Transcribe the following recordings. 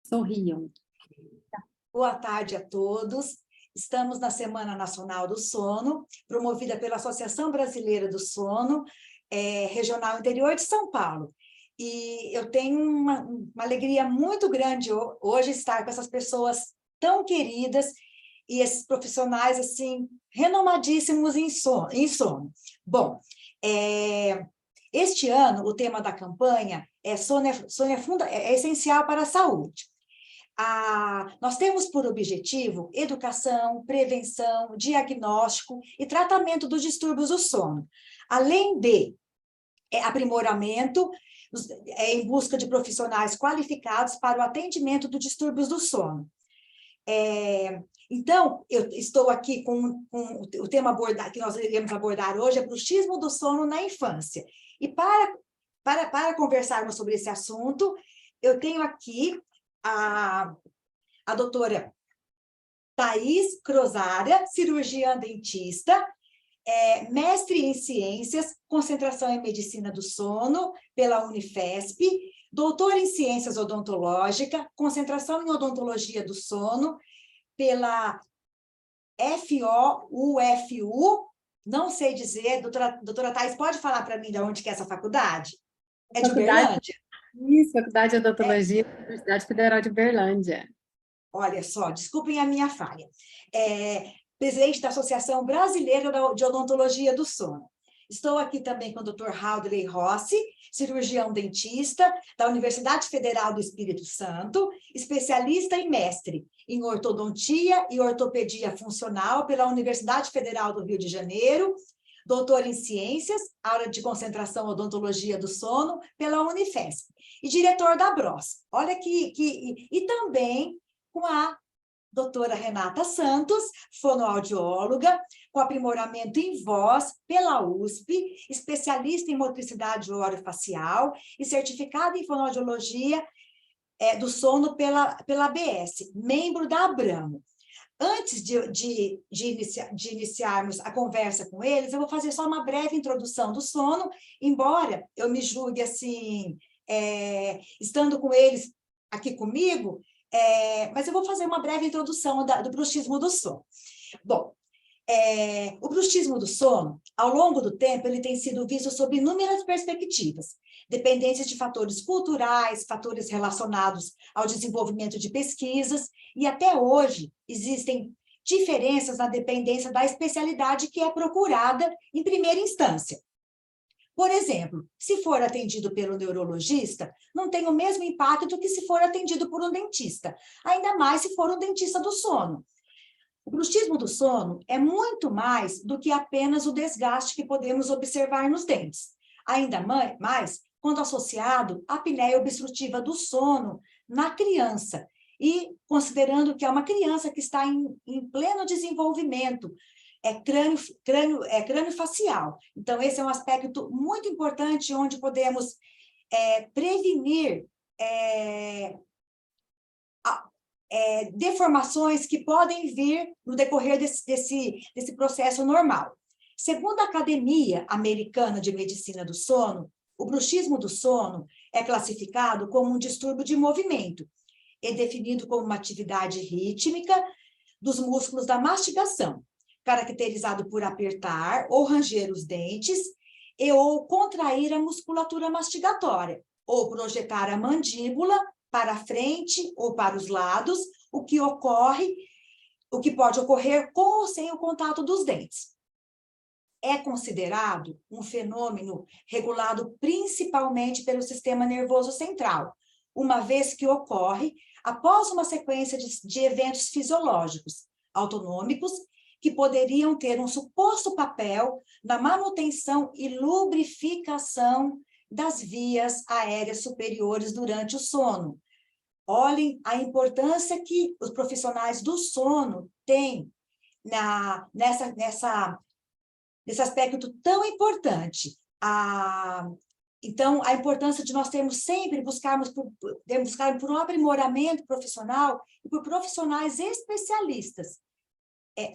Sorriam. Boa tarde a todos. Estamos na Semana Nacional do Sono, promovida pela Associação Brasileira do Sono, Regional Interior de São Paulo. E eu tenho uma alegria muito grande hoje estar com essas pessoas tão queridas e esses profissionais, assim, renomadíssimos em sono. Bom, este ano, o tema da campanha sono é essencial para a saúde. Nós temos por objetivo educação, prevenção, diagnóstico e tratamento dos distúrbios do sono, além de aprimoramento em busca de profissionais qualificados para o atendimento dos distúrbios do sono. Então, eu estou aqui com o tema que nós iremos abordar hoje, é bruxismo do sono na infância. E para conversarmos sobre esse assunto, eu tenho aqui a doutora Thaís Crosara, cirurgiã dentista, mestre em ciências, concentração em medicina do sono pela Unifesp, doutora em ciências odontológicas, concentração em odontologia do sono pela FOUFU, não sei dizer, doutora Thaís, pode falar para mim de onde que é essa faculdade? É de Uberlândia? Isso, Faculdade de Odontologia da Universidade Federal de Uberlândia. Olha só, desculpem a minha falha. Presidente da Associação Brasileira de Odontologia do Sono. Estou aqui também com o Dr. Haldley Rossi, cirurgião dentista da Universidade Federal do Espírito Santo, especialista e mestre em ortodontia e ortopedia funcional pela Universidade Federal do Rio de Janeiro, doutor em ciências, aula de concentração odontologia do sono pela Unifesp, e diretor da BROS. Olha e também com a doutora Renata Santos, fonoaudióloga, com aprimoramento em voz pela USP, especialista em motricidade orofacial e certificada em fonoaudiologia do sono pela ABS, membro da Abramo. Antes de iniciarmos a conversa com eles, eu vou fazer só uma breve introdução do sono, embora eu me julgue assim, estando com eles aqui comigo, mas eu vou fazer uma breve introdução do bruxismo do sono. Bom, o bruxismo do sono, ao longo do tempo, ele tem sido visto sob inúmeras perspectivas, dependências de fatores culturais, fatores relacionados ao desenvolvimento de pesquisas, e até hoje existem diferenças na dependência da especialidade que é procurada em primeira instância. Por exemplo, se for atendido pelo neurologista, não tem o mesmo impacto que se for atendido por um dentista, ainda mais se for um dentista do sono. O bruxismo do sono é muito mais do que apenas o desgaste que podemos observar nos dentes, ainda mais quando associado à apneia obstrutiva do sono na criança, e considerando que é uma criança que está em pleno desenvolvimento, crânio facial. Então, esse é um aspecto muito importante onde podemos prevenir deformações que podem vir no decorrer desse processo normal. Segundo a Academia Americana de Medicina do Sono, o bruxismo do sono é classificado como um distúrbio de movimento, é definido como uma atividade rítmica dos músculos da mastigação, caracterizado por apertar ou ranger os dentes ou contrair a musculatura mastigatória, ou projetar a mandíbula para a frente ou para os lados, o que pode ocorrer com ou sem o contato dos dentes. É considerado um fenômeno regulado principalmente pelo sistema nervoso central, uma vez que ocorre após uma sequência de eventos fisiológicos autonômicos que poderiam ter um suposto papel na manutenção e lubrificação das vias aéreas superiores durante o sono. Olhem a importância que os profissionais do sono têm nesse aspecto tão importante. Então, a importância de nós buscarmos por um aprimoramento profissional e por profissionais especialistas.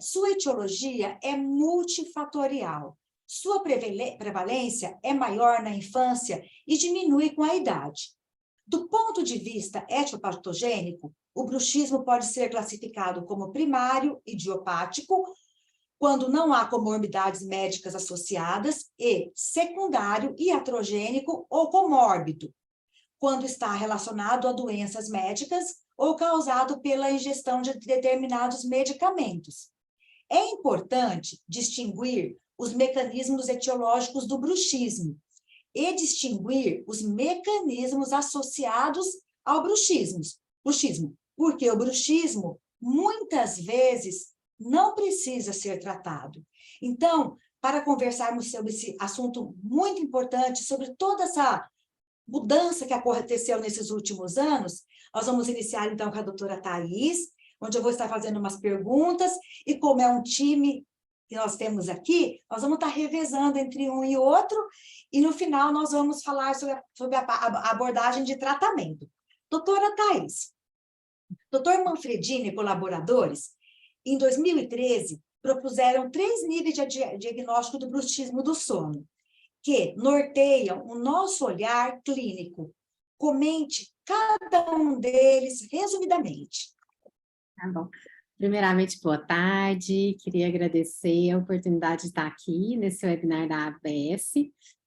Sua etiologia é multifatorial. Sua prevalência é maior na infância e diminui com a idade. Do ponto de vista etiopatogênico, o bruxismo pode ser classificado como primário, idiopático, quando não há comorbidades médicas associadas, e secundário, iatrogênico ou comórbido, quando está relacionado a doenças médicas ou causado pela ingestão de determinados medicamentos. É importante distinguir os mecanismos etiológicos do bruxismo e distinguir os mecanismos associados ao bruxismo, porque o bruxismo, muitas vezes, não precisa ser tratado. Então, para conversarmos sobre esse assunto muito importante, sobre toda essa mudança que aconteceu nesses últimos anos, nós vamos iniciar, então, com a doutora Thais, onde eu vou estar fazendo umas perguntas, e como é um time que nós temos aqui, nós vamos estar revezando entre um e outro, e no final nós vamos falar sobre a abordagem de tratamento. Doutora Thais, doutor Manfredini e colaboradores, em 2013, propuseram 3 níveis de diagnóstico do bruxismo do sono, que norteiam o nosso olhar clínico. Comente cada um deles resumidamente. Tá bom. Primeiramente, boa tarde. Queria agradecer a oportunidade de estar aqui nesse webinar da ABS,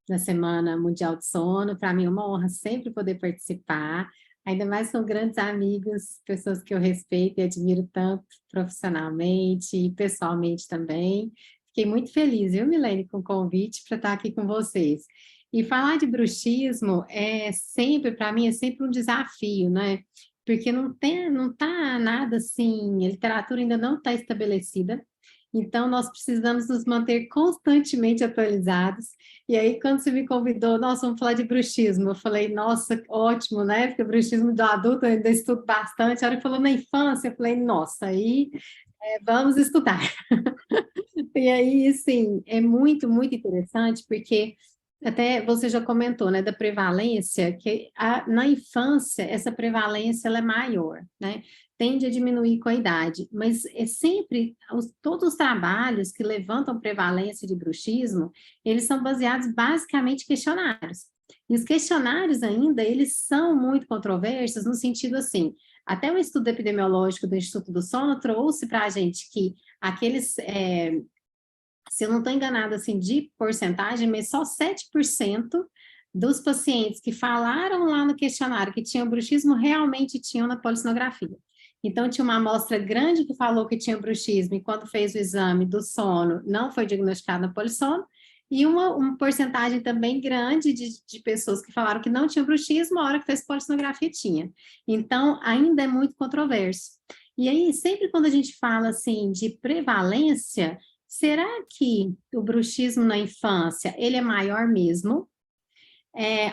na Semana Mundial do Sono. Para mim é uma honra sempre poder participar, ainda mais com grandes amigos, pessoas que eu respeito e admiro tanto profissionalmente e pessoalmente também. Fiquei muito feliz, viu, Milene, com o convite para estar aqui com vocês. E falar de bruxismo para mim, é sempre um desafio, né? Porque não tá nada assim, a literatura ainda não está estabelecida, então nós precisamos nos manter constantemente atualizados. E aí, quando você me convidou, nossa, vamos falar de bruxismo, eu falei, nossa, ótimo, né? Porque o bruxismo do adulto eu ainda estudo bastante. A hora que falou na infância, eu falei, nossa, aí vamos estudar. E aí, sim, é muito, muito interessante, porque até você já comentou, né, da prevalência, que na infância essa prevalência ela é maior, né? Tende a diminuir com a idade, mas é sempre, todos os trabalhos que levantam prevalência de bruxismo, eles são baseados basicamente em questionários. E os questionários ainda, eles são muito controversos no sentido assim, até o estudo epidemiológico do Instituto do Sono trouxe para a gente que aqueles se eu não estou enganada assim, de porcentagem, mas só 7% dos pacientes que falaram lá no questionário que tinham bruxismo realmente tinham na polissonografia. Então, tinha uma amostra grande que falou que tinha bruxismo e quando fez o exame do sono, não foi diagnosticado na polissono, e uma porcentagem também grande de pessoas que falaram que não tinha bruxismo, a hora que fez polissonografia tinha. Então, ainda é muito controverso. E aí, sempre quando a gente fala assim de prevalência, será que o bruxismo na infância, ele é maior mesmo?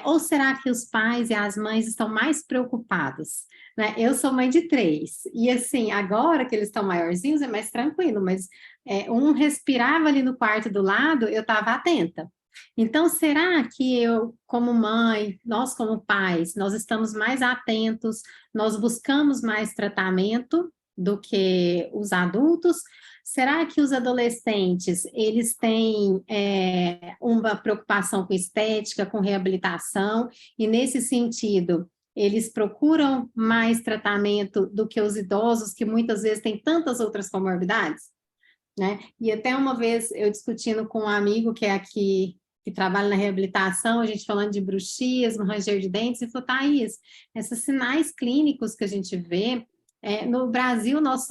Ou será que os pais e as mães estão mais preocupados? Né? Eu sou mãe de 3, e assim, agora que eles estão maiorzinhos é mais tranquilo, mas um respirava ali no quarto do lado, eu estava atenta. Então, será que eu, como mãe, nós como pais, nós estamos mais atentos, nós buscamos mais tratamento do que os adultos? Será que os adolescentes, eles têm uma preocupação com estética, com reabilitação, e nesse sentido, eles procuram mais tratamento do que os idosos, que muitas vezes têm tantas outras comorbidades? Né? E até uma vez, eu discutindo com um amigo que é aqui, que trabalha na reabilitação, a gente falando de bruxismo, ranger de dentes, e falou, Thaís, esses sinais clínicos que a gente vê, no Brasil, nosso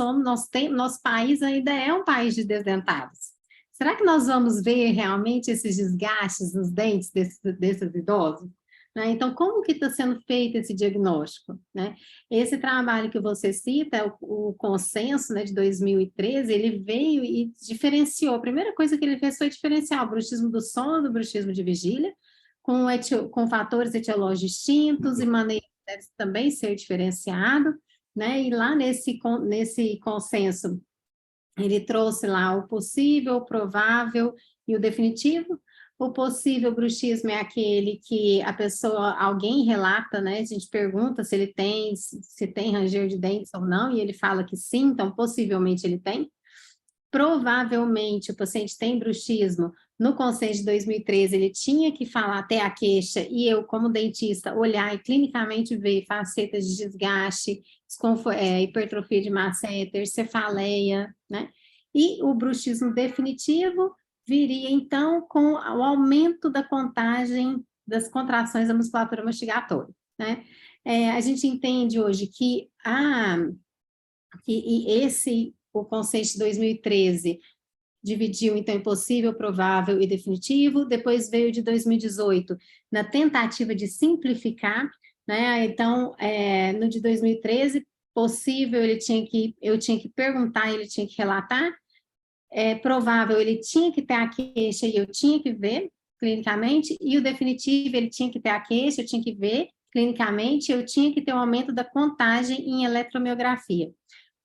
país ainda é um país de desdentados. Será que nós vamos ver realmente esses desgastes nos dentes desses idosos? Né? Então, como que está sendo feito esse diagnóstico? Né? Esse trabalho que você cita, o consenso, né, de 2013, ele veio e diferenciou. A primeira coisa que ele fez foi diferenciar o bruxismo do sono do bruxismo de vigília, com fatores etiológicos distintos e maneira que deve também ser diferenciado. Né? E lá nesse consenso, ele trouxe lá o possível, o provável e o definitivo. O possível bruxismo é aquele que alguém relata, né? A gente pergunta se ele tem, se tem ranger de dentes ou não, e ele fala que sim, então possivelmente ele tem. Provavelmente o paciente tem bruxismo No consenso de 2013, ele tinha que falar até a queixa e eu, como dentista, olhar e clinicamente ver facetas de desgaste, hipertrofia de masseter, cefaleia, né? E o bruxismo definitivo viria, então, com o aumento da contagem das contrações da musculatura mastigatória, né? A gente entende hoje que o consenso de 2013 dividiu, então, em possível, provável e definitivo, depois veio de 2018, na tentativa de simplificar, né? Então, no de 2013, possível, eu tinha que perguntar, ele tinha que relatar, provável, ele tinha que ter a queixa e eu tinha que ver clinicamente, e o definitivo, ele tinha que ter a queixa, eu tinha que ver clinicamente, eu tinha que ter um aumento da contagem em eletromiografia.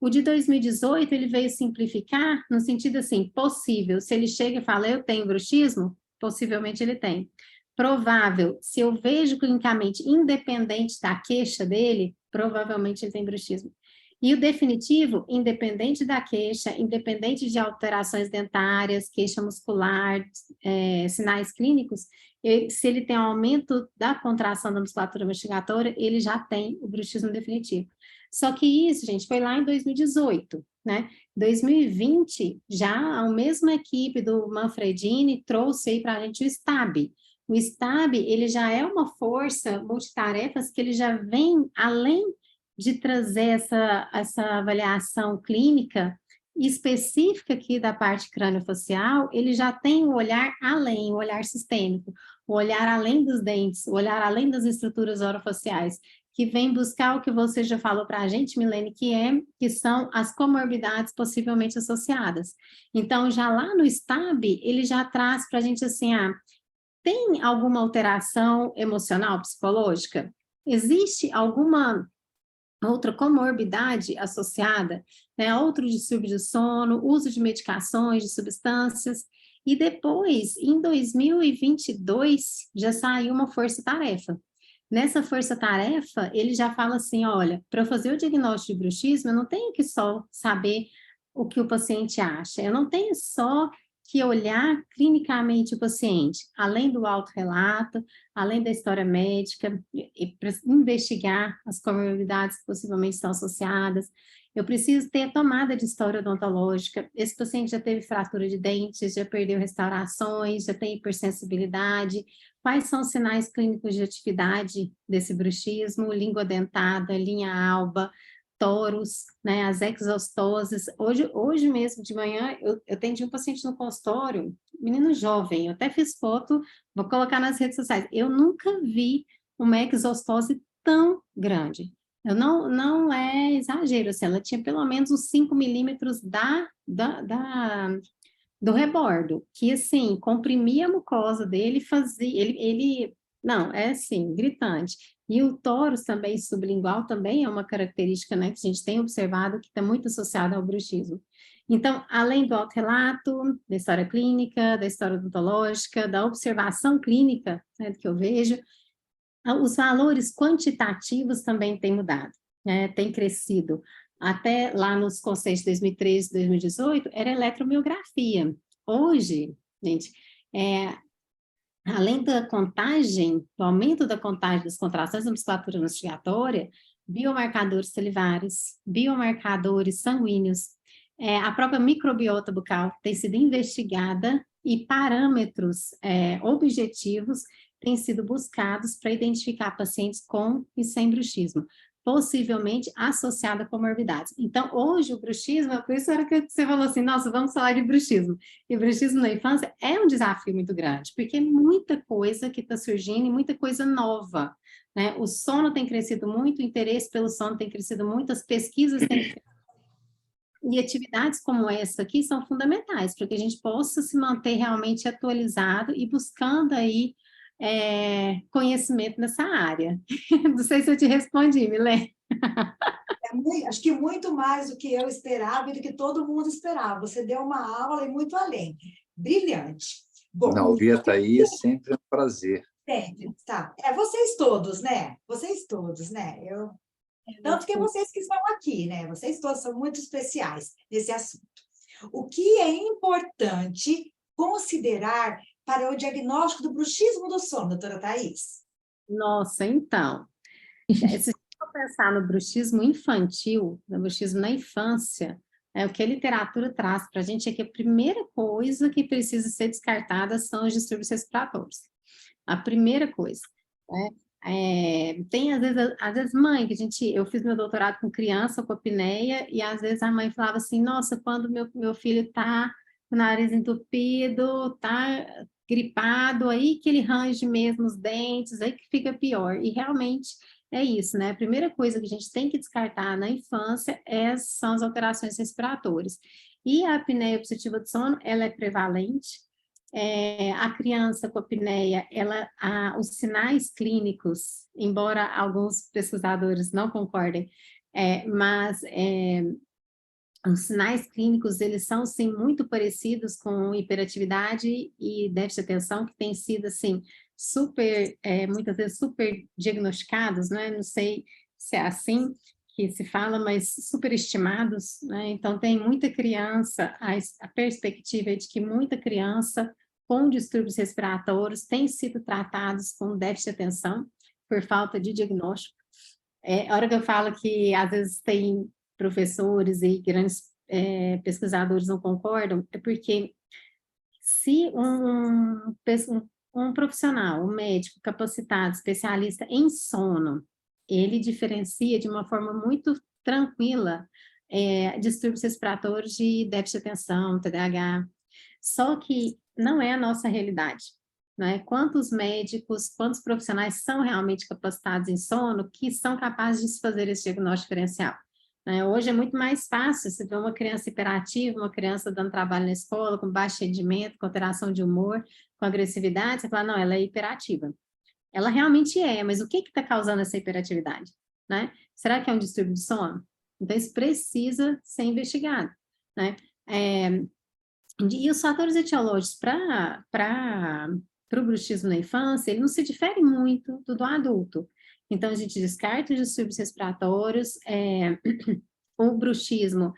O de 2018, ele veio simplificar no sentido assim, possível, se ele chega e fala, eu tenho bruxismo, possivelmente ele tem. Provável, se eu vejo clinicamente, independente da queixa dele, provavelmente ele tem bruxismo. E o definitivo, independente da queixa, independente de alterações dentárias, queixa muscular, sinais clínicos, se ele tem um aumento da contração da musculatura mastigatória, ele já tem o bruxismo definitivo. Só que isso, gente, foi lá em 2018, né? 2020, já a mesma equipe do Manfredini trouxe aí para a gente o STAB. O STAB, ele já é uma força multitarefas que ele já vem além de trazer essa avaliação clínica específica aqui da parte crâniofacial, ele já tem o olhar além, o olhar sistêmico, o olhar além dos dentes, o olhar além das estruturas orofaciais, que vem buscar o que você já falou para a gente, Milene, que são as comorbidades possivelmente associadas. Então, já lá no STAB, ele já traz para a gente assim, tem alguma alteração emocional, psicológica? Existe alguma outra comorbidade associada, né, outro distúrbio de sono, uso de medicações, de substâncias, e depois, em 2022, já saiu uma força-tarefa. Nessa força-tarefa, ele já fala assim, olha, para eu fazer o diagnóstico de bruxismo, eu não tenho que só saber o que o paciente acha, eu não tenho só que olhar clinicamente o paciente, além do autorrelato, além da história médica, e investigar as comorbidades que possivelmente estão associadas. Eu preciso ter tomada de história odontológica. Esse paciente já teve fratura de dentes, já perdeu restaurações, já tem hipersensibilidade. Quais são os sinais clínicos de atividade desse bruxismo? Língua dentada, linha alba, toros, né, as exostoses. Hoje mesmo, de manhã, eu atendi um paciente no consultório, menino jovem, eu até fiz foto, vou colocar nas redes sociais. Eu nunca vi uma exostose tão grande. Não é exagero, assim, ela tinha pelo menos uns 5 milímetros do rebordo, que assim, comprimia a mucosa dele, não, é assim, gritante. E o tórax também sublingual também é uma característica, né, que a gente tem observado que está muito associada ao bruxismo. Então, além do autorrelato, da história clínica, da história odontológica, da observação clínica, né, que eu vejo, os valores quantitativos também têm mudado, né, tem crescido. Até lá nos conceitos de 2013, 2018, era eletromiografia. Hoje, gente, além da contagem, do aumento da contagem das contrações da musculatura mastigatória, biomarcadores salivares, biomarcadores sanguíneos, a própria microbiota bucal tem sido investigada e parâmetros objetivos têm sido buscados para identificar pacientes com e sem bruxismo, possivelmente associado a comorbidades. Então, hoje o bruxismo, por isso era que você falou assim, nossa, vamos falar de bruxismo. E o bruxismo na infância é um desafio muito grande, porque é muita coisa que está surgindo e muita coisa nova, né? O sono tem crescido muito, o interesse pelo sono tem crescido muito, as pesquisas têm e atividades como essa aqui são fundamentais para que a gente possa se manter realmente atualizado e buscando aí conhecimento nessa área. Não sei se eu te respondi, Milene. Acho que muito mais do que eu esperava e do que todo mundo esperava. Você deu uma aula e muito além. Brilhante. Bom, não, ouvir a Thaís é sempre um prazer. Sempre, tá. Vocês todos, né? Vocês todos, né? Tanto que vocês que estão aqui, né? Vocês todos são muito especiais nesse assunto. O que é importante considerar para o diagnóstico do bruxismo do sono, doutora Thais? Nossa, então, se a gente for pensar no bruxismo infantil, no bruxismo na infância, o que a literatura traz para a gente é que a primeira coisa que precisa ser descartada são os distúrbios respiratórios. A primeira coisa, né? Tem às vezes mãe, eu fiz meu doutorado com criança, com apneia, e às vezes a mãe falava assim, nossa, quando meu filho está com o nariz entupido, está gripado, aí que ele range mesmo os dentes, aí que fica pior. E realmente é isso, né? A primeira coisa que a gente tem que descartar na infância são as alterações respiratórias. E a apneia obstrutiva do sono, ela é prevalente. A criança com apneia, os sinais clínicos, embora alguns pesquisadores não concordem, mas os sinais clínicos, eles são, sim, muito parecidos com hiperatividade e déficit de atenção, que tem sido, assim, muitas vezes super diagnosticados, né? Não sei se é assim que se fala, mas superestimados, né? Então, tem muita criança, a perspectiva é de que muita criança com distúrbios respiratórios tem sido tratados com déficit de atenção por falta de diagnóstico. A hora que eu falo que, às vezes, tem professores e grandes pesquisadores não concordam, é porque se um profissional, um médico capacitado, especialista em sono, ele diferencia de uma forma muito tranquila distúrbios respiratórios de déficit de atenção, TDAH, só que não é a nossa realidade, né? Quantos médicos, quantos profissionais são realmente capacitados em sono que são capazes de fazer esse diagnóstico diferencial? Hoje é muito mais fácil, você vê uma criança hiperativa, uma criança dando trabalho na escola, com baixo rendimento, com alteração de humor, com agressividade, você fala, não, ela é hiperativa. Ela realmente mas o que está causando essa hiperatividade? Né? Será que é um distúrbio de sono? Então, isso precisa ser investigado. Né? E os fatores etiológicos para o bruxismo na infância, ele não se difere muito do adulto. Então, a gente descarta os distúrbios respiratórios, o bruxismo,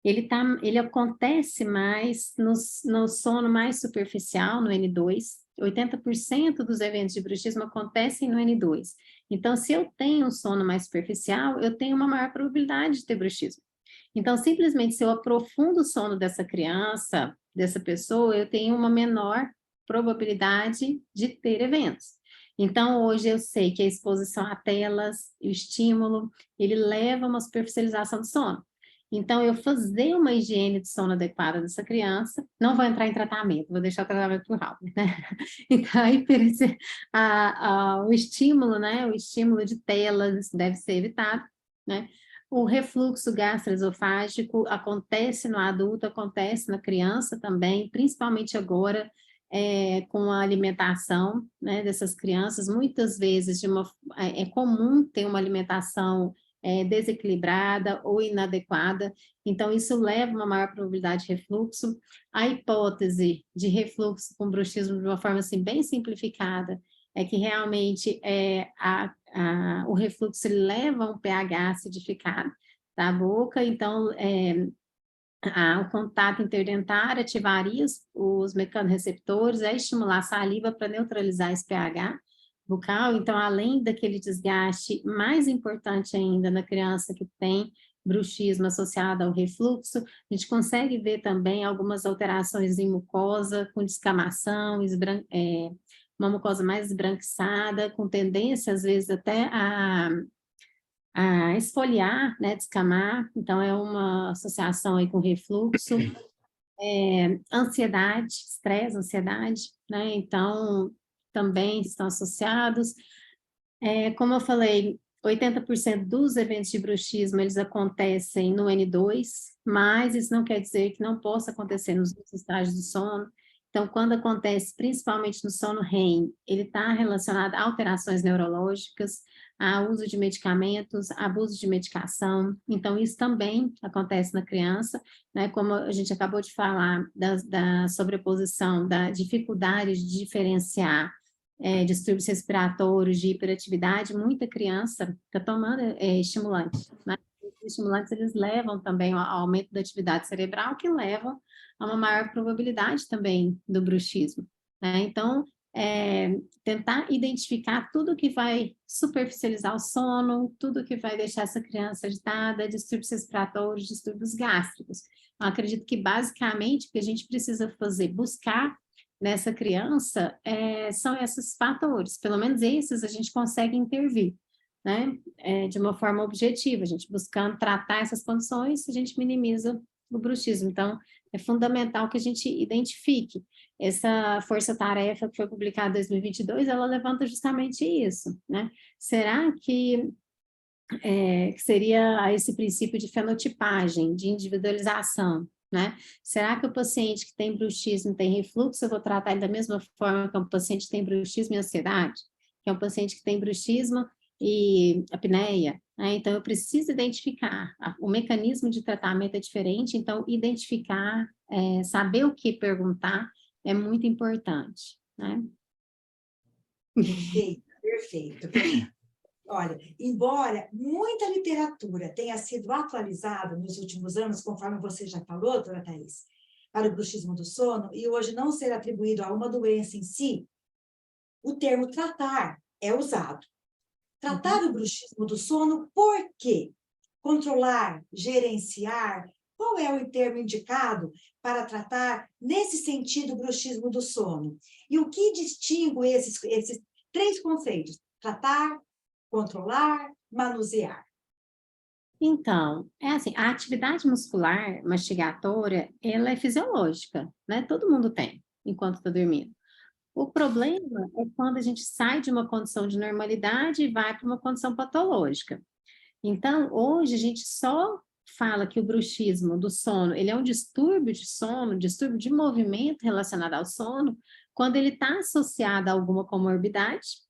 ele acontece mais no sono mais superficial, no N2, 80% dos eventos de bruxismo acontecem no N2. Então, se eu tenho um sono mais superficial, eu tenho uma maior probabilidade de ter bruxismo. Então, simplesmente, se eu aprofundo o sono dessa criança, dessa pessoa, eu tenho uma menor probabilidade de ter eventos. Então, hoje eu sei que a exposição a telas, o estímulo, ele leva a uma superficialização do sono. Então, eu fazer uma higiene de sono adequada dessa criança, não vou entrar em tratamento, vou deixar o tratamento por Halber, né? Então, o estímulo, né? O estímulo de telas deve ser evitado, né? O refluxo gastroesofágico acontece no adulto, acontece na criança também, principalmente agora com a alimentação, né, dessas crianças. Muitas vezes é comum ter uma alimentação desequilibrada ou inadequada, então isso leva a uma maior probabilidade de refluxo. A hipótese de refluxo com bruxismo, de uma forma assim, bem simplificada, é que realmente o refluxo leva a um pH acidificado da boca, então o contato interdentário ativaria os mecanorreceptores, estimular a saliva para neutralizar esse pH bucal. Então, além daquele desgaste, mais importante ainda na criança que tem bruxismo associado ao refluxo, a gente consegue ver também algumas alterações em mucosa, com descamação, uma mucosa mais esbranquiçada, com tendência, às vezes, até a esfoliar, né, descamar, então é uma associação aí com refluxo, ansiedade, estresse, ansiedade, né, então também estão associados. Como eu falei, 80% dos eventos de bruxismo, eles acontecem no N2, mas isso não quer dizer que não possa acontecer nos outros estágios do sono. Então, quando acontece, principalmente no sono REM, ele está relacionado a alterações neurológicas, a uso de medicamentos, abuso de medicação. Então, isso também acontece na criança, né? Como a gente acabou de falar da sobreposição, da dificuldade de diferenciar distúrbios respiratórios, de hiperatividade, muita criança está tomando estimulante, né? estimulantes, eles levam também ao aumento da atividade cerebral, que levam a uma maior probabilidade também do bruxismo, né? Então, tentar identificar tudo que vai superficializar o sono, tudo que vai deixar essa criança agitada, distúrbios respiratórios, distúrbios gástricos. Eu acredito que, basicamente, o que a gente precisa fazer, buscar nessa criança, são esses fatores. Pelo menos esses a gente consegue intervir, né? De uma forma objetiva, a gente buscando tratar essas condições, a gente minimiza o bruxismo. Então, é fundamental que a gente identifique. Essa força-tarefa que foi publicada em 2022, ela levanta justamente isso, né? Será que seria esse princípio de fenotipagem, de individualização, né? Será que o paciente que tem bruxismo, tem refluxo, eu vou tratar ele da mesma forma que um paciente que tem bruxismo e ansiedade? Que é um paciente que tem bruxismo e apneia, né? Então, eu preciso identificar, o mecanismo de tratamento é diferente, então, identificar, saber o que perguntar é muito importante, né? Perfeito, perfeito. Olha, embora muita literatura tenha sido atualizada nos últimos anos, conforme você já falou, doutora Thais, para o bruxismo do sono, e hoje não ser atribuído a uma doença em si, o termo tratar é usado. Tratar o bruxismo do sono, por quê? Controlar, gerenciar, qual é o termo indicado para tratar, nesse sentido, o bruxismo do sono? E o que distingue esses três conceitos? Tratar, controlar, manusear. Então, assim, a atividade muscular mastigatória, ela é fisiológica, né? Todo mundo tem, enquanto está dormindo. O problema é quando a gente sai de uma condição de normalidade e vai para uma condição patológica. Então, hoje a gente só fala que o bruxismo do sono, ele é um distúrbio de sono, distúrbio de movimento relacionado ao sono, quando ele está associado a alguma comorbidade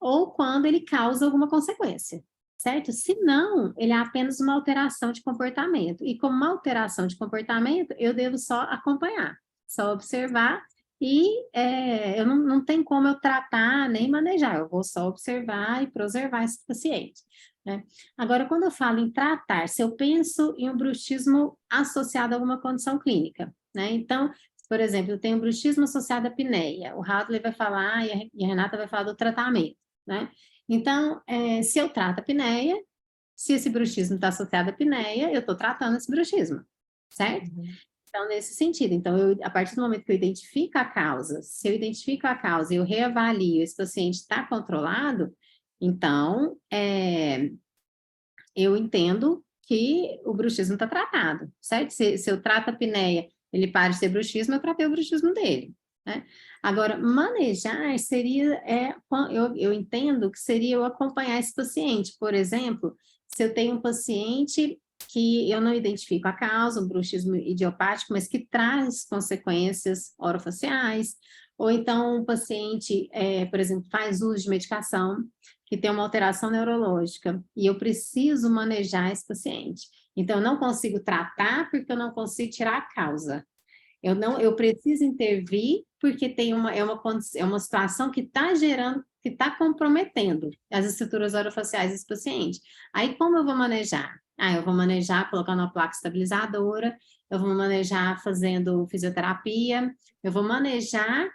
ou quando ele causa alguma consequência, certo? Se não, ele é apenas uma alteração de comportamento. E como uma alteração de comportamento, eu devo só acompanhar, só observar e eu não tem como eu tratar nem manejar, eu vou só observar e preservar esse paciente, né? Agora, quando eu falo em tratar, se eu penso em um bruxismo associado a alguma condição clínica, né? Então, por exemplo, eu tenho bruxismo associado à apneia, o Hadley vai falar e a Renata vai falar do tratamento, né? Então, se eu trato a apneia, se esse bruxismo está associado à apneia, eu estou tratando esse bruxismo, certo? Então, nesse sentido, então, a partir do momento que eu identifico a causa, se eu identifico a causa e eu reavalio, esse paciente está controlado, então, eu entendo que o bruxismo está tratado, certo? Se eu trato a apneia, ele para de ter bruxismo, eu tratei o bruxismo dele, né? Agora, manejar seria, eu entendo que seria eu acompanhar esse paciente. Por exemplo, se eu tenho um paciente que eu não identifico a causa, um bruxismo idiopático, mas que traz consequências orofaciais, ou então um paciente, por exemplo, faz uso de medicação, que tem uma alteração neurológica, e eu preciso manejar esse paciente. Então, eu não consigo tratar porque eu não consigo tirar a causa. Eu preciso intervir porque tem uma situação que está gerando, que está comprometendo as estruturas orofaciais desse paciente. Aí, como eu vou manejar? Eu vou manejar colocando uma placa estabilizadora, eu vou manejar fazendo fisioterapia, eu vou manejar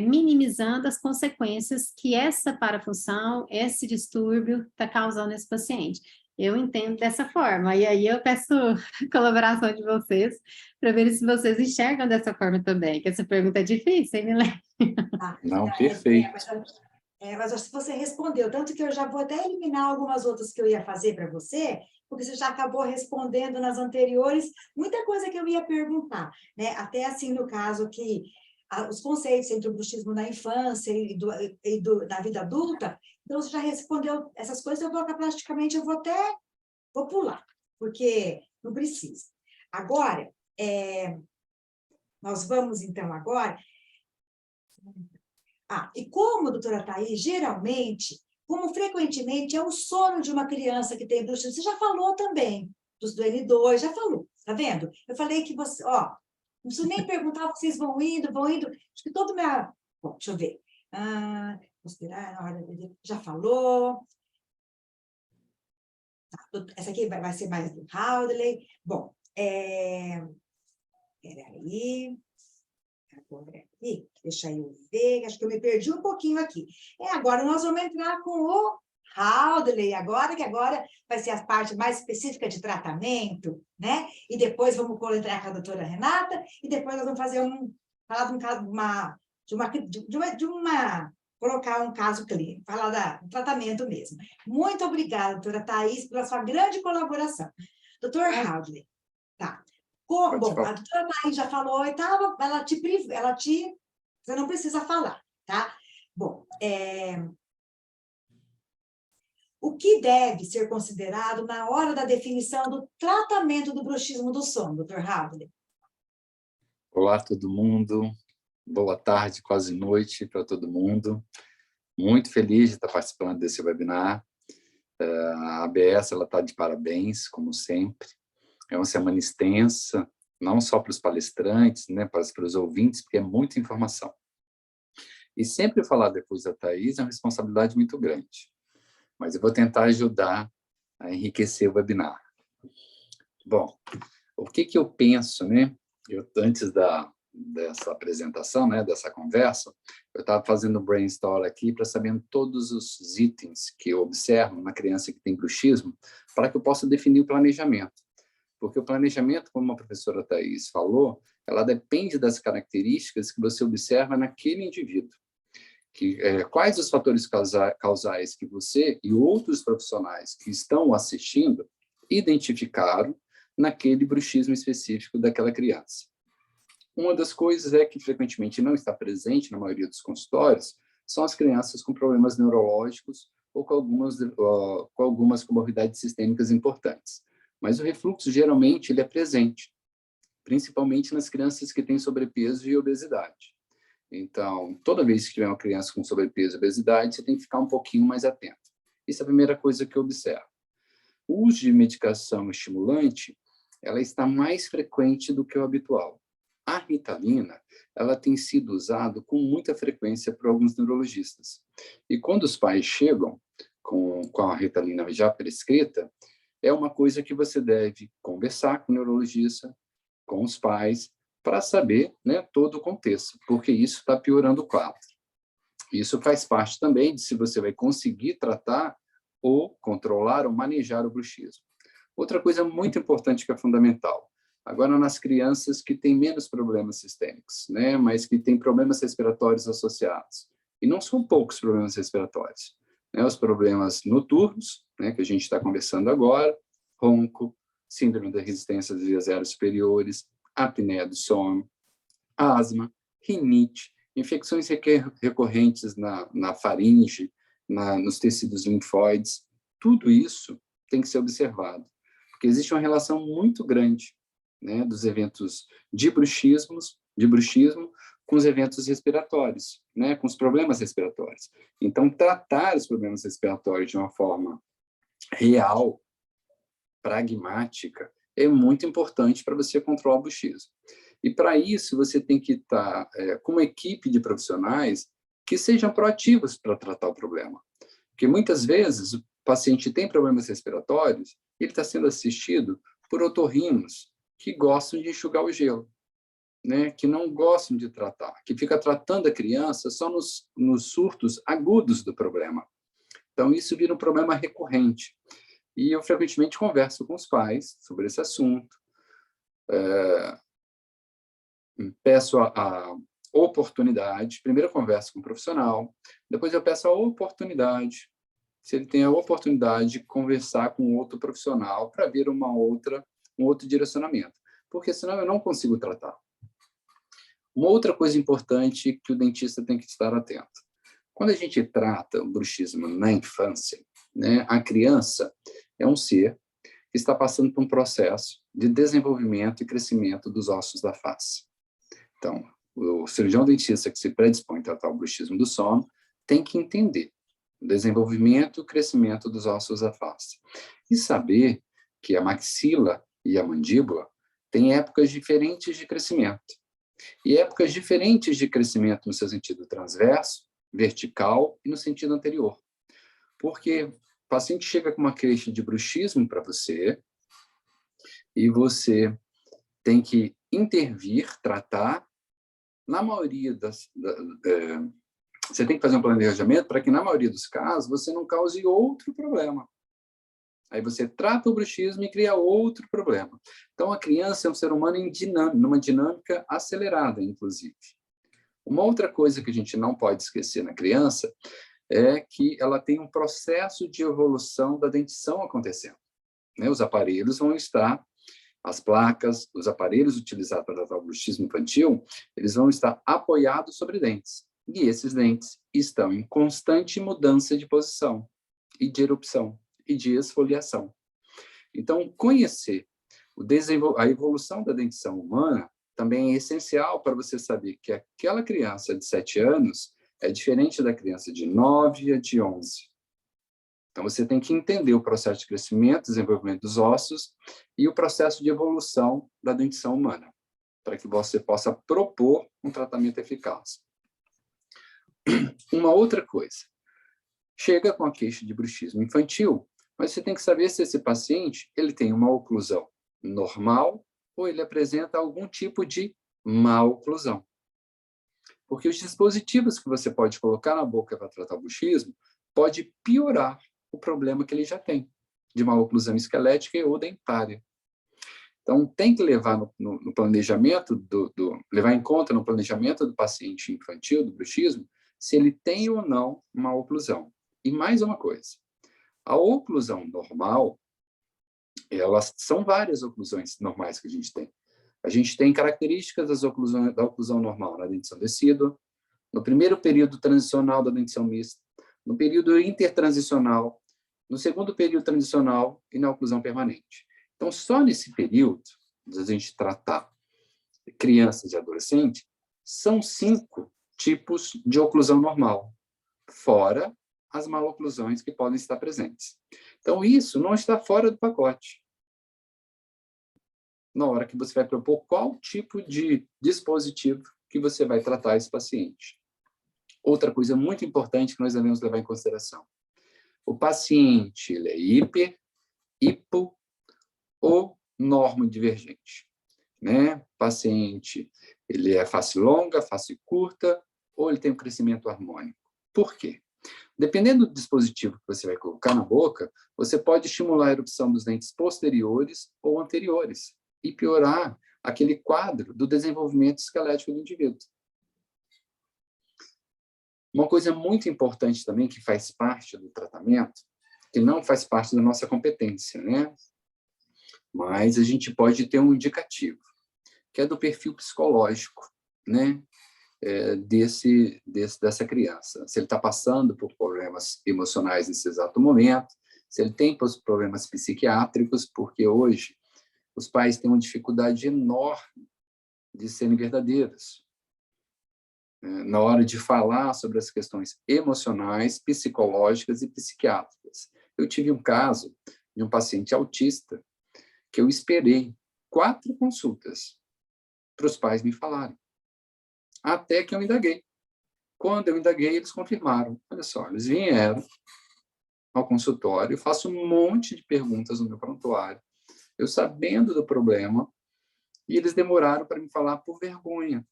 minimizando as consequências que essa parafunção, esse distúrbio está causando nesse paciente. Eu entendo dessa forma, e aí eu peço a colaboração de vocês para ver se vocês enxergam dessa forma também, que essa pergunta é difícil, hein, Milene? Não, perfeito. Mas você respondeu, tanto que eu já vou até eliminar algumas outras que eu ia fazer para você, porque você já acabou respondendo nas anteriores muita coisa que eu ia perguntar, né? Até assim, no caso que os conceitos entre o bruxismo na infância da vida adulta, então você já respondeu essas coisas, praticamente eu vou pular, porque não precisa. Agora, nós vamos então agora... e como, doutora Thais, geralmente, como frequentemente é o sono de uma criança que tem bruxismo, você já falou também, do N2, já falou, tá vendo? Eu falei que você, não preciso nem perguntar, vocês vão indo, acho que todo minha... Bom, deixa eu ver. Considerar, já falou. Essa aqui vai ser mais do Haldley. Bom, peraí. Agora aqui, deixa eu ver, acho que eu me perdi um pouquinho aqui. Agora nós vamos entrar com o Haldley, agora vai ser a parte mais específica de tratamento, né? E depois vamos entrar com a doutora Renata, e depois nós vamos falar de um caso, colocar um caso clínico, falar do tratamento mesmo. Muito obrigada, doutora Thaís, pela sua grande colaboração. Doutor Haldley, tá. Bom, a doutora Thaís já falou e tal, você não precisa falar, tá? Bom, o que deve ser considerado na hora da definição do tratamento do bruxismo do sono, doutor Haldley? Olá, todo mundo. Boa tarde, quase noite para todo mundo. Muito feliz de estar participando desse webinar. A ABS está de parabéns, como sempre. É uma semana extensa, não só para os palestrantes, né, para os ouvintes, porque é muita informação. E sempre falar depois da Thaís é uma responsabilidade muito grande. Mas eu vou tentar ajudar a enriquecer o webinar. Bom, o que eu penso, né? Antes dessa apresentação, né, dessa conversa, eu estava fazendo um brainstorm aqui para saber todos os itens que eu observo na criança que tem bruxismo, para que eu possa definir o planejamento. Porque o planejamento, como a professora Thaís falou, ela depende das características que você observa naquele indivíduo. Quais os fatores causais que você e outros profissionais que estão assistindo identificaram naquele bruxismo específico daquela criança. Uma das coisas que frequentemente não está presente na maioria dos consultórios são as crianças com problemas neurológicos ou com algumas comorbidades sistêmicas importantes. Mas o refluxo, geralmente, ele é presente, principalmente nas crianças que têm sobrepeso e obesidade. Então, toda vez que tiver uma criança com sobrepeso e obesidade, você tem que ficar um pouquinho mais atento. Isso é a primeira coisa que eu observo. O uso de medicação estimulante, ela está mais frequente do que o habitual. A Ritalina, ela tem sido usada com muita frequência por alguns neurologistas. E quando os pais chegam com a Ritalina já prescrita, é uma coisa que você deve conversar com o neurologista, com os pais, para saber, né, todo o contexto, porque isso está piorando o quadro. Isso faz parte também de se você vai conseguir tratar ou controlar ou manejar o bruxismo. Outra coisa muito importante que é fundamental, agora nas crianças que têm menos problemas sistêmicos, né, mas que têm problemas respiratórios associados. E não são poucos problemas respiratórios. Né, os problemas noturnos, né, que a gente está conversando agora, ronco, síndrome da resistência às vias aéreas superiores, apneia do sono, asma, rinite, infecções recorrentes na faringe, nos tecidos linfóides. Tudo isso tem que ser observado, porque existe uma relação muito grande, né, dos eventos de bruxismo com os eventos respiratórios, né, com os problemas respiratórios. Então, tratar os problemas respiratórios de uma forma real, pragmática, é muito importante para você controlar o bruxismo. E, para isso, você tem que estar com uma equipe de profissionais que sejam proativos para tratar o problema. Porque, muitas vezes, o paciente tem problemas respiratórios e ele está sendo assistido por otorrinos que gostam de enxugar o gelo, né? Que não gostam de tratar, que fica tratando a criança só nos surtos agudos do problema. Então, isso vira um problema recorrente. E eu frequentemente converso com os pais sobre esse assunto, peço a oportunidade, primeiro eu converso com o profissional, depois eu peço a oportunidade, se ele tem a oportunidade de conversar com outro profissional para ver um outro direcionamento, porque senão eu não consigo tratar. Uma outra coisa importante que o dentista tem que estar atento. Quando a gente trata o bruxismo na infância, né, a criança é um ser que está passando por um processo de desenvolvimento e crescimento dos ossos da face. Então, o cirurgião dentista que se predispõe a tratar o bruxismo do sono tem que entender o desenvolvimento e o crescimento dos ossos da face. E saber que a maxila e a mandíbula têm épocas diferentes de crescimento. E épocas diferentes de crescimento no seu sentido transverso, vertical e no sentido anterior. Porque paciente chega com uma queixa de bruxismo para você e você tem que intervir, tratar. Na maioria você tem que fazer um planejamento para que, na maioria dos casos, você não cause outro problema. Aí você trata o bruxismo e cria outro problema. Então, a criança é um ser humano numa dinâmica acelerada, inclusive. Uma outra coisa que a gente não pode esquecer na criança é que ela tem um processo de evolução da dentição acontecendo. Né? Os aparelhos vão estar, as placas, os aparelhos utilizados para tratar o bruxismo infantil, eles vão estar apoiados sobre dentes. E esses dentes estão em constante mudança de posição, e de erupção, e de esfoliação. Então, conhecer a evolução da dentição humana também é essencial para você saber que aquela criança de 7 anos é diferente da criança de 9 e a de 11. Então, você tem que entender o processo de crescimento, desenvolvimento dos ossos e o processo de evolução da dentição humana, para que você possa propor um tratamento eficaz. Uma outra coisa, chega com a queixa de bruxismo infantil, mas você tem que saber se esse paciente ele tem uma oclusão normal ou ele apresenta algum tipo de má oclusão. Porque os dispositivos que você pode colocar na boca para tratar o bruxismo pode piorar o problema que ele já tem, de má oclusão esquelética ou dentária. Então, tem que levar no planejamento, levar em conta no planejamento do paciente infantil, do bruxismo, se ele tem ou não uma oclusão. E mais uma coisa, a oclusão normal, elas são várias oclusões normais que a gente tem. A gente tem características da oclusão normal na dentição decídua, no primeiro período transicional da dentição mista, no período intertransicional, no segundo período transicional e na oclusão permanente. Então, só nesse período, a gente tratar crianças e adolescentes, são 5 tipos de oclusão normal, fora as maloclusões que podem estar presentes. Então, isso não está fora do pacote. Na hora que você vai propor qual tipo de dispositivo que você vai tratar esse paciente. Outra coisa muito importante que nós devemos levar em consideração. O paciente ele é hiper, hipo ou normodivergente. Né? O paciente ele é face longa, face curta, ou ele tem um crescimento harmônico. Por quê? Dependendo do dispositivo que você vai colocar na boca, você pode estimular a erupção dos dentes posteriores ou anteriores e piorar aquele quadro do desenvolvimento esquelético do indivíduo. Uma coisa muito importante também que faz parte do tratamento, que não faz parte da nossa competência, né? Mas a gente pode ter um indicativo, que é do perfil psicológico, né? Dessa criança. Se ele está passando por problemas emocionais nesse exato momento, se ele tem problemas psiquiátricos, porque hoje os pais têm uma dificuldade enorme de serem verdadeiros na hora de falar sobre as questões emocionais, psicológicas e psiquiátricas. Eu tive um caso de um paciente autista que eu esperei 4 consultas para os pais me falarem. Até que eu indaguei. Quando eu indaguei, eles confirmaram. Olha só, eles vieram ao consultório, eu faço um monte de perguntas no meu prontuário, eu sabendo do problema, e eles demoraram para me falar por vergonha.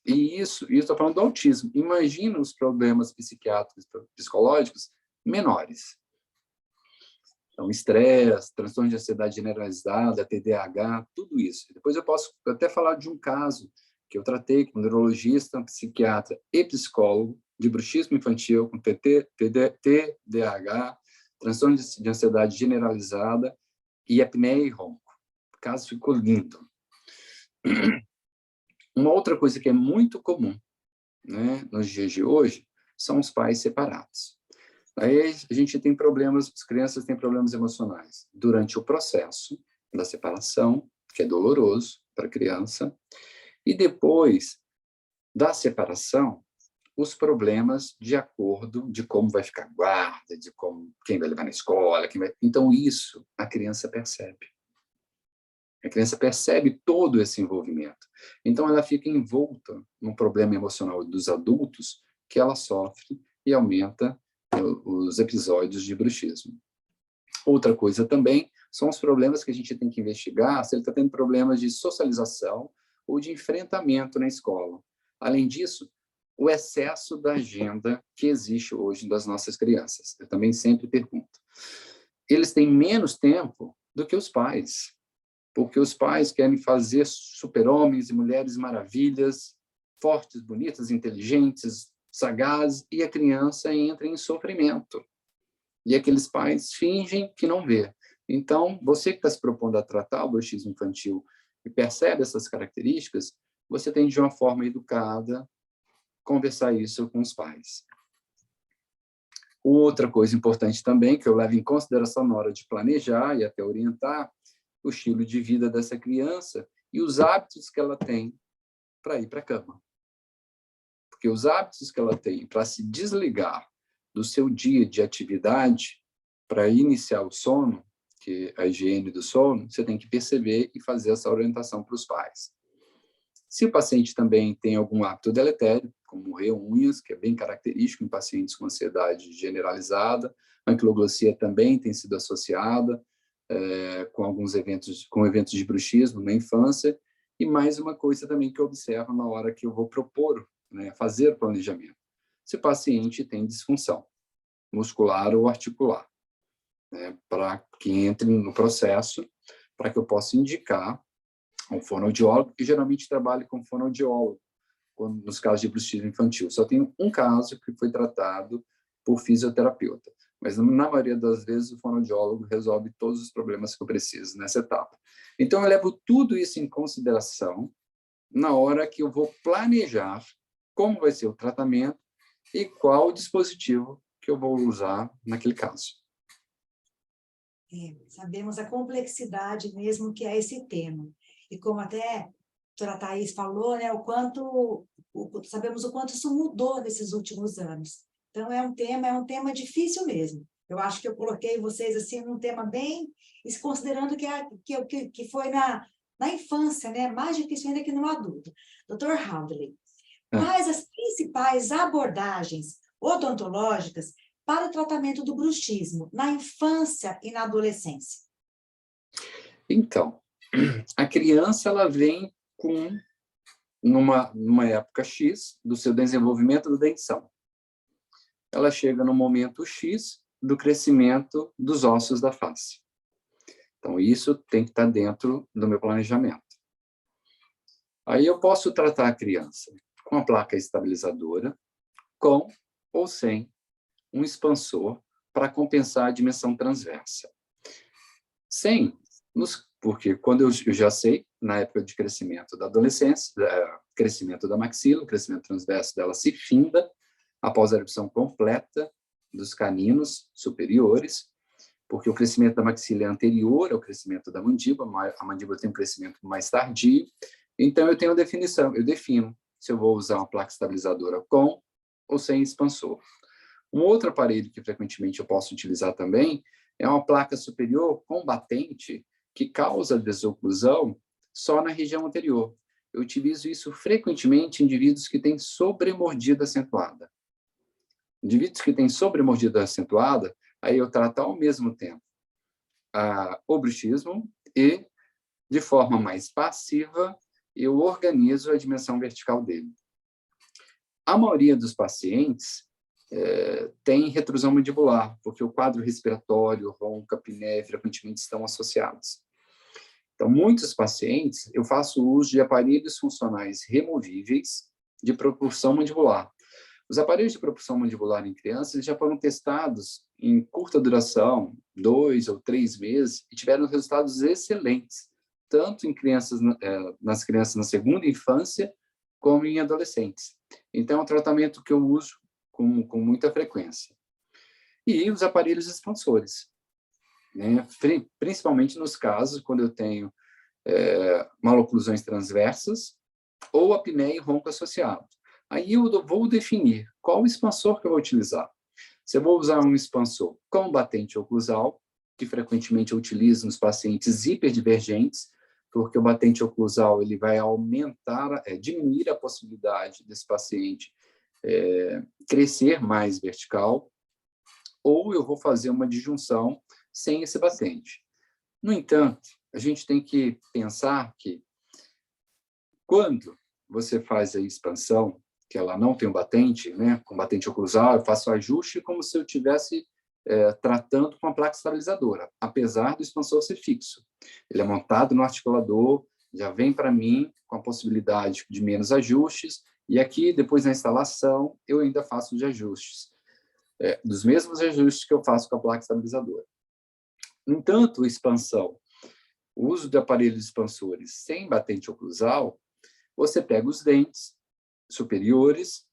E isso estou falando do autismo. Imagina os problemas psiquiátricos, psicológicos menores. Então, estresse, transtorno de ansiedade generalizada, TDAH, tudo isso. Depois eu posso até falar de um caso que eu tratei com um neurologista, um psiquiatra e psicólogo de bruxismo infantil com TDAH, transtorno de ansiedade generalizada e apneia e ronco. O caso ficou lindo. Uma outra coisa que é muito comum, né, nos dias de hoje são os pais separados. Aí a gente tem problemas, as crianças têm problemas emocionais durante o processo da separação, que é doloroso para a criança, e depois da separação, os problemas de acordo de como vai ficar a guarda, de quem vai levar na escola. Então, isso a criança percebe. A criança percebe todo esse envolvimento. Então, ela fica envolta num problema emocional dos adultos que ela sofre e aumenta os episódios de bruxismo. Outra coisa também são os problemas que a gente tem que investigar, se ele está tendo problemas de socialização ou de enfrentamento na escola. Além disso, o excesso da agenda que existe hoje das nossas crianças. Eu também sempre pergunto. Eles têm menos tempo do que os pais, porque os pais querem fazer super-homens e mulheres maravilhas, fortes, bonitas, inteligentes, sagazes, e a criança entra em sofrimento. E aqueles pais fingem que não vê. Então, você que está se propondo a tratar o bruxismo infantil e percebe essas características, você tem, de uma forma educada, conversar isso com os pais. Outra coisa importante também, que eu levo em consideração na hora de planejar e até orientar, o estilo de vida dessa criança e os hábitos que ela tem para ir para a cama. Porque os hábitos que ela tem para se desligar do seu dia de atividade, para iniciar o sono, que é a higiene do sono, você tem que perceber e fazer essa orientação para os pais. Se o paciente também tem algum hábito deletério, como roer unhas, que é bem característico em pacientes com ansiedade generalizada, a anquiloglossia também tem sido associada com alguns eventos de bruxismo na infância, e mais uma coisa também que eu observo na hora que eu vou propor, fazer o planejamento. Se o paciente tem disfunção muscular ou articular, para que entre no processo, para que eu possa indicar um fonoaudiólogo, que geralmente trabalha com fonoaudiólogo, nos casos de bruxismo infantil. Só tem um caso que foi tratado por fisioterapeuta, mas na maioria das vezes o fonoaudiólogo resolve todos os problemas que eu preciso nessa etapa. Então, eu levo tudo isso em consideração na hora que eu vou planejar como vai ser o tratamento e qual o dispositivo que eu vou usar naquele caso. Sabemos a complexidade mesmo que é esse tema. E como até a doutora Thaís falou, sabemos o quanto isso mudou nesses últimos anos. Então, é um tema difícil mesmo. Eu acho que eu coloquei vocês assim num tema bem, considerando que foi na infância, mais difícil ainda que no adulto. Dr. Haldley, quais as principais abordagens odontológicas para o tratamento do bruxismo na infância e na adolescência? Então, a criança ela vem numa época X do seu desenvolvimento da dentição. Ela chega no momento X do crescimento dos ossos da face. Então, isso tem que estar dentro do meu planejamento. Aí eu posso tratar a criança com a placa estabilizadora, com ou sem um expansor para compensar a dimensão transversa. Sem, porque quando eu já sei, na época de crescimento da adolescência, crescimento da maxila, o crescimento transverso dela se finda após a erupção completa dos caninos superiores, porque o crescimento da maxila é anterior ao crescimento da mandíbula, a mandíbula tem um crescimento mais tardio, então eu tenho a definição, eu defino se eu vou usar uma placa estabilizadora com ou sem expansor. Um outro aparelho que frequentemente eu posso utilizar também é uma placa superior com batente que causa desoclusão só na região anterior. Eu utilizo isso frequentemente em indivíduos que têm sobremordida acentuada. Indivíduos que têm sobremordida acentuada, aí eu trato ao mesmo tempo o bruxismo e, de forma mais passiva, eu organizo a dimensão vertical dele. A maioria dos pacientes tem retrusão mandibular, porque o quadro respiratório, ronca, apneia, frequentemente estão associados. Então, muitos pacientes, eu faço uso de aparelhos funcionais removíveis de propulsão mandibular. Os aparelhos de propulsão mandibular em crianças já foram testados em curta duração, 2 ou 3 meses, e tiveram resultados excelentes, tanto em nas crianças na segunda infância, como em adolescentes. Então, é um tratamento que eu uso com muita frequência. E os aparelhos expansores, principalmente nos casos quando eu tenho maloclusões transversas ou apneia e ronco associado. Aí eu vou definir qual expansor que eu vou utilizar. Se eu vou usar um expansor com batente oclusal, que frequentemente eu utilizo nos pacientes hiperdivergentes, porque o batente oclusal ele vai diminuir a possibilidade desse paciente crescer mais vertical, ou eu vou fazer uma disjunção sem esse batente. No entanto, a gente tem que pensar que quando você faz a expansão, que ela não tem um batente, né, com batente oclusal, eu faço o ajuste como se eu estivesse tratando com a placa estabilizadora, apesar do expansor ser fixo. Ele é montado no articulador, já vem para mim com a possibilidade de menos ajustes, e aqui, depois da instalação, eu ainda faço os ajustes, dos mesmos ajustes que eu faço com a placa estabilizadora. No entanto, expansão, o uso de aparelhos expansores sem batente oclusal, você pega os dentes superiores,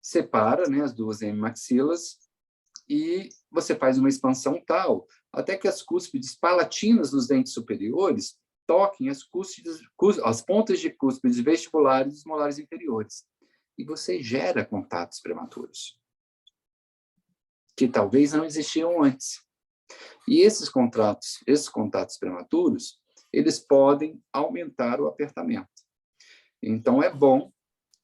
separa, né, as duas hemimaxilas e você faz uma expansão tal até que as cúspides palatinas dos dentes superiores toquem as pontas de cúspides vestibulares dos molares inferiores. E você gera contatos prematuros, que talvez não existiam antes. E esses contatos prematuros, eles podem aumentar o apertamento. Então, é bom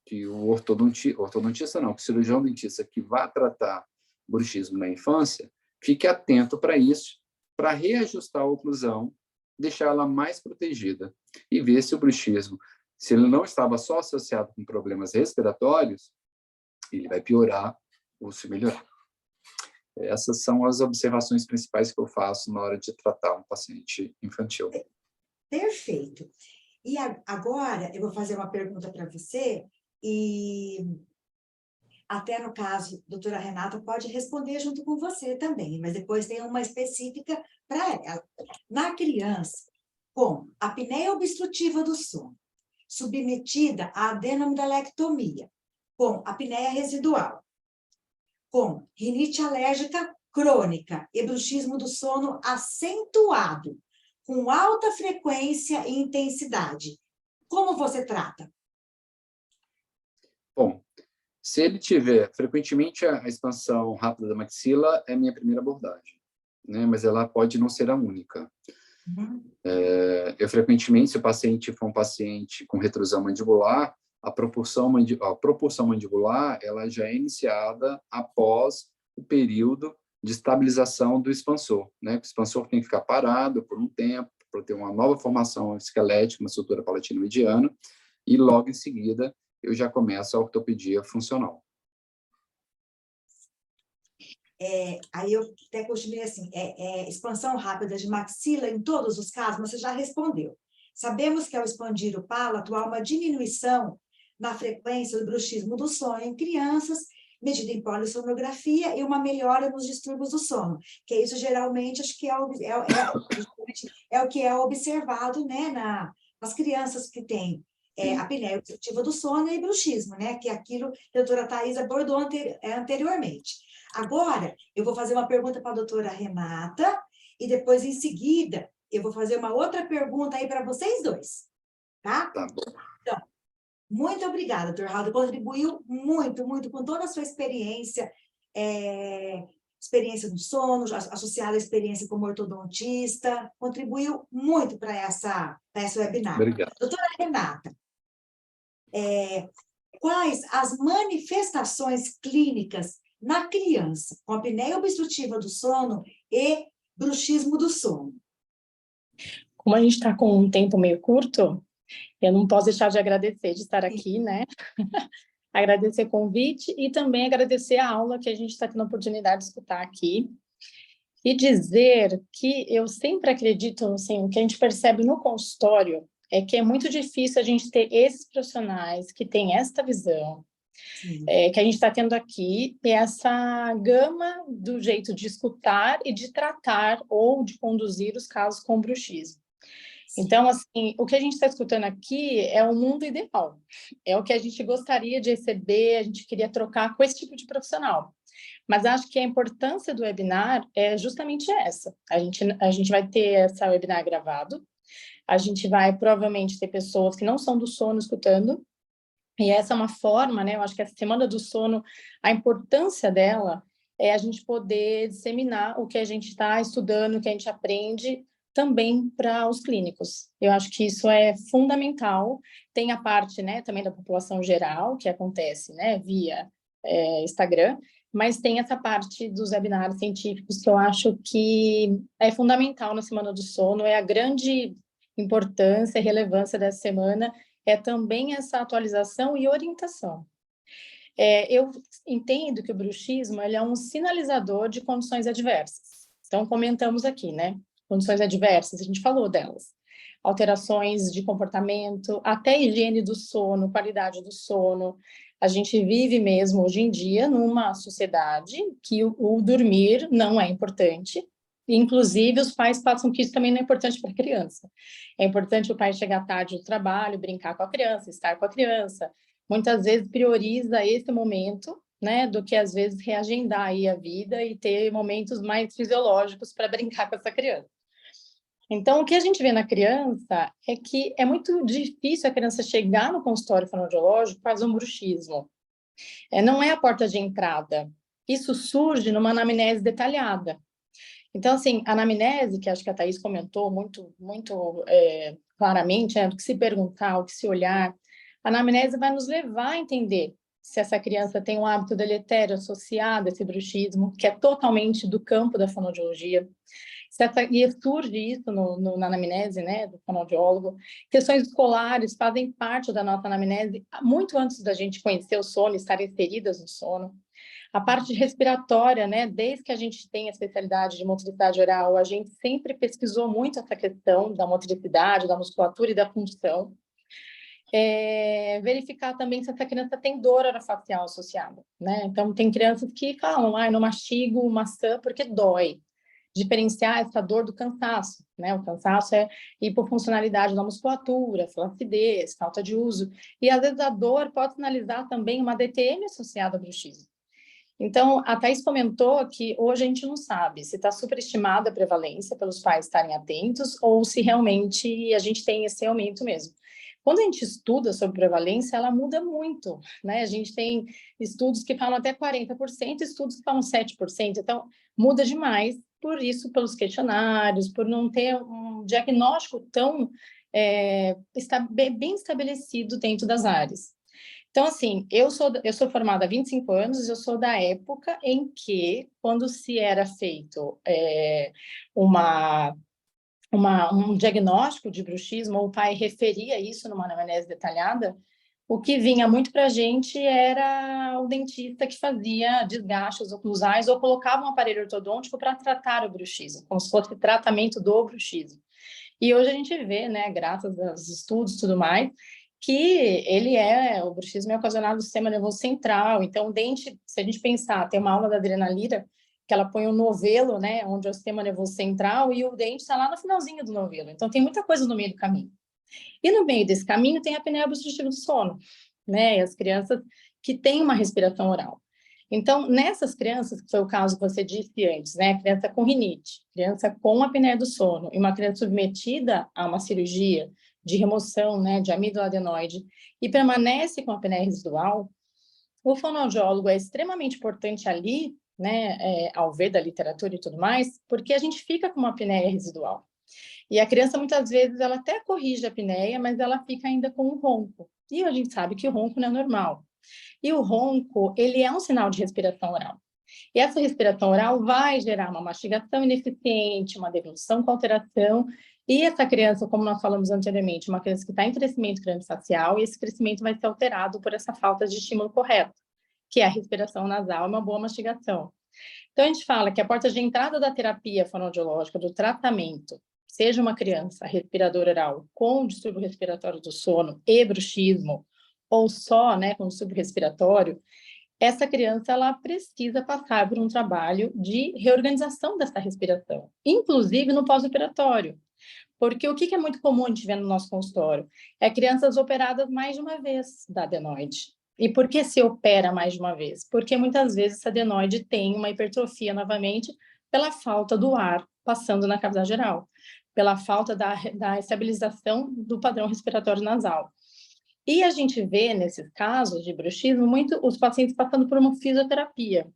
que o ortodontista não, que o cirurgião dentista que vá tratar bruxismo na infância, fique atento para isso, para reajustar a oclusão, deixar ela mais protegida e ver se o bruxismo, se ele não estava só associado com problemas respiratórios, ele vai piorar ou se melhorar. Essas são as observações principais que eu faço na hora de tratar um paciente infantil. Perfeito. E agora eu vou fazer uma pergunta para você e até no caso, a doutora Renata pode responder junto com você também, mas depois tem uma específica para ela. Na criança, com apneia obstrutiva do sono, submetida à adenomidalectomia, com apneia residual, com rinite alérgica crônica e bruxismo do sono acentuado, com alta frequência e intensidade, como você trata? Bom, se ele tiver frequentemente a expansão rápida da maxila, é a minha primeira abordagem, né? Mas ela pode não ser a única. Eu frequentemente, se o paciente for um paciente com retrusão mandibular, a proporção mandibular ela já é iniciada após o período de estabilização do expansor, né? O expansor tem que ficar parado por um tempo para ter uma nova formação esquelética, uma estrutura palatina mediana, e logo em seguida eu já começo a ortopedia funcional. Aí eu até continuei assim, expansão rápida de maxila em todos os casos, mas você já respondeu. Sabemos que ao expandir o palato há uma diminuição na frequência do bruxismo do sono em crianças, medida em polissonografia, e uma melhora nos distúrbios do sono, que isso geralmente acho que é o que é observado, né, nas crianças que têm apneia obstrutiva do sono e bruxismo, né, que é aquilo que a doutora Thais abordou anteriormente. Agora, eu vou fazer uma pergunta para a doutora Renata, e depois, em seguida, eu vou fazer uma outra pergunta aí para vocês dois, tá? Tá bom. Então, muito obrigada, doutor Raul, contribuiu muito, muito com toda a sua experiência, experiência do sono, associada à experiência como ortodontista, contribuiu muito para essa webinar. Obrigado. Doutora Renata, quais as manifestações clínicas na criança com apneia obstrutiva do sono e bruxismo do sono? Como a gente está com um tempo meio curto, eu não posso deixar de agradecer de estar aqui, né? Agradecer o convite e também agradecer a aula que a gente está tendo a oportunidade de escutar aqui. E dizer que eu sempre acredito, assim, o que a gente percebe no consultório é que é muito difícil a gente ter esses profissionais que têm esta visão, que a gente está tendo aqui, e essa gama do jeito de escutar e de tratar ou de conduzir os casos com bruxismo. Então, assim, o que a gente está escutando aqui é o mundo ideal, é o que a gente gostaria de receber, a gente queria trocar com esse tipo de profissional. Mas acho que a importância do webinar é justamente essa. A gente vai ter essa webinar gravado, a gente vai provavelmente ter pessoas que não são do sono escutando, e essa é uma forma, né? Eu acho que a Semana do Sono, a importância dela é a gente poder disseminar o que a gente está estudando, o que a gente aprende, também para os clínicos. Eu acho que isso é fundamental. Tem a parte, né, também da população geral, que acontece, né, via Instagram, mas tem essa parte dos webinários científicos que eu acho que é fundamental na Semana do Sono, é a grande importância e relevância dessa semana, é também essa atualização e orientação. Eu entendo que o bruxismo ele é um sinalizador de condições adversas. Então, comentamos aqui, né? Condições adversas, a gente falou delas. Alterações de comportamento, até higiene do sono, qualidade do sono. A gente vive mesmo, hoje em dia, numa sociedade que o dormir não é importante. Inclusive, os pais passam que isso também não é importante para a criança. É importante o pai chegar tarde do trabalho, brincar com a criança, estar com a criança. Muitas vezes prioriza esse momento, né, do que às vezes reagendar aí a vida e ter momentos mais fisiológicos para brincar com essa criança. Então, o que a gente vê na criança é que é muito difícil a criança chegar no consultório fonoaudiológico para fazer um bruxismo. Não é a porta de entrada. Isso surge numa anamnese detalhada. Então, assim, a anamnese, que acho que a Thaís comentou muito claramente, do que se perguntar, o que se olhar, a anamnese vai nos levar a entender se essa criança tem um hábito deletério associado a esse bruxismo, que é totalmente do campo da fonoaudiologia. E surge isso na anamnese, né, do fonoaudiólogo. Questões escolares fazem parte da nossa anamnese muito antes da gente conhecer o sono, estar inseridas no sono. A parte respiratória, né, desde que a gente tem a especialidade de motricidade oral, a gente sempre pesquisou muito essa questão da motricidade, da musculatura e da função. Verificar também se essa criança tem dor orofacial associada, né? Então, tem crianças que falam, eu não mastigo maçã porque dói. Diferenciar essa dor do cansaço, né? O cansaço é hipofuncionalidade da musculatura, flacidez, falta de uso. E, às vezes, a dor pode sinalizar também uma DTM associada ao bruxismo. Então, a Thaís comentou que hoje a gente não sabe se está superestimada a prevalência pelos pais estarem atentos ou se realmente a gente tem esse aumento mesmo. Quando a gente estuda sobre prevalência, ela muda muito, né? A gente tem estudos que falam até 40%, estudos que falam 7%, então muda demais, por isso, pelos questionários, por não ter um diagnóstico tão bem estabelecido dentro das áreas. Então, assim, eu sou formada há 25 anos, eu sou da época em que, quando se era feito um diagnóstico de bruxismo, o pai referia isso numa anamnese detalhada, o que vinha muito para a gente era o dentista que fazia desgastes oclusais ou colocava um aparelho ortodôntico para tratar o bruxismo, como se fosse tratamento do bruxismo. E hoje a gente vê, né, graças aos estudos e tudo mais, que o bruxismo é ocasionado do sistema nervoso central. Então, o dente, se a gente pensar, tem uma aula da Adriana Lira, que ela põe um novelo, né, onde é o sistema nervoso central, e o dente está lá no finalzinho do novelo. Então, tem muita coisa no meio do caminho. E no meio desse caminho tem a apneia obstrutiva do sono, né, e as crianças que têm uma respiração oral. Então, nessas crianças, que foi o caso que você disse antes, né, criança com rinite, criança com apneia do sono, e uma criança submetida a uma cirurgia de remoção, né, de amígdala adenoide, e permanece com apneia residual, o fonoaudiólogo é extremamente importante ali, né, ao ver da literatura e tudo mais, porque a gente fica com uma apneia residual. E a criança, muitas vezes, ela até corrige a apneia, mas ela fica ainda com um ronco. E a gente sabe que o ronco não é normal. E o ronco, ele é um sinal de respiração oral. E essa respiração oral vai gerar uma mastigação ineficiente, uma deglução com alteração. E essa criança, como nós falamos anteriormente, uma criança que está em crescimento craniofacial, e esse crescimento vai ser alterado por essa falta de estímulo correto, que é a respiração nasal e uma boa mastigação. Então, a gente fala que a porta de entrada da terapia fonoaudiológica, do tratamento, seja uma criança respiradora oral com distúrbio respiratório do sono e bruxismo, ou só, né, com distúrbio respiratório, essa criança ela precisa passar por um trabalho de reorganização dessa respiração, inclusive no pós-operatório. Porque o que é muito comum a gente ver no nosso consultório? É crianças operadas mais de uma vez da adenoide. E por que se opera mais de uma vez? Porque muitas vezes essa adenoide tem uma hipertrofia novamente pela falta do ar passando na cavidade geral, pela falta da estabilização do padrão respiratório nasal. E a gente vê, nesses casos de bruxismo, muito os pacientes passando por uma fisioterapia.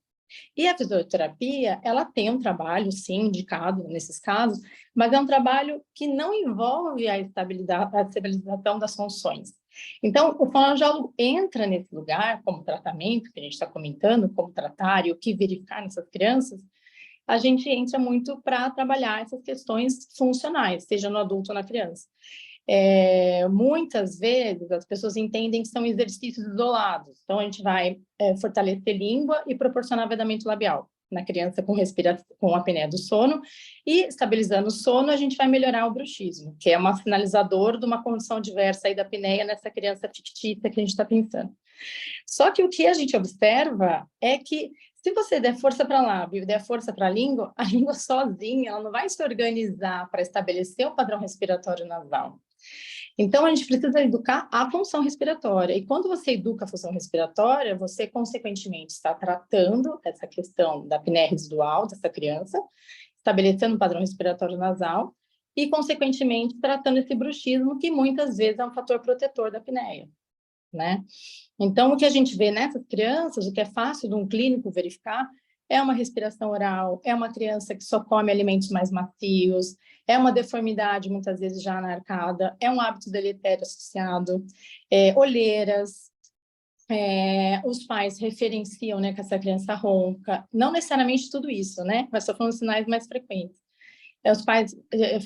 E a fisioterapia, ela tem um trabalho, sim, indicado nesses casos, mas é um trabalho que não envolve a estabilização das funções. Então, o fonoaudiólogo entra nesse lugar como tratamento, que a gente está comentando, como tratar e o que verificar nessas crianças, a gente entra muito para trabalhar essas questões funcionais, seja no adulto ou na criança. Muitas vezes as pessoas entendem que são exercícios isolados, então a gente vai fortalecer língua e proporcionar vedamento labial na criança com a apneia do sono, e estabilizando o sono a gente vai melhorar o bruxismo, que é um sinalizador de uma condição diversa aí da apneia nessa criança fictícia que a gente está pensando. Só que o que a gente observa é que se você der força para a lábio e der força para a língua sozinha, ela não vai se organizar para estabelecer o padrão respiratório nasal. Então, a gente precisa educar a função respiratória. E quando você educa a função respiratória, você, consequentemente, está tratando essa questão da apneia residual dessa criança, estabelecendo um padrão respiratório nasal e, consequentemente, tratando esse bruxismo, que muitas vezes é um fator protetor da apneia, né? Então, o que a gente vê nessas crianças, o que é fácil de um clínico verificar, é uma respiração oral, é uma criança que só come alimentos mais macios, é uma deformidade, muitas vezes, já na arcada, é um hábito deletério associado, olheiras, os pais referenciam, né, que essa criança ronca, não necessariamente tudo isso, né, mas só falando sinais mais frequentes. Os pais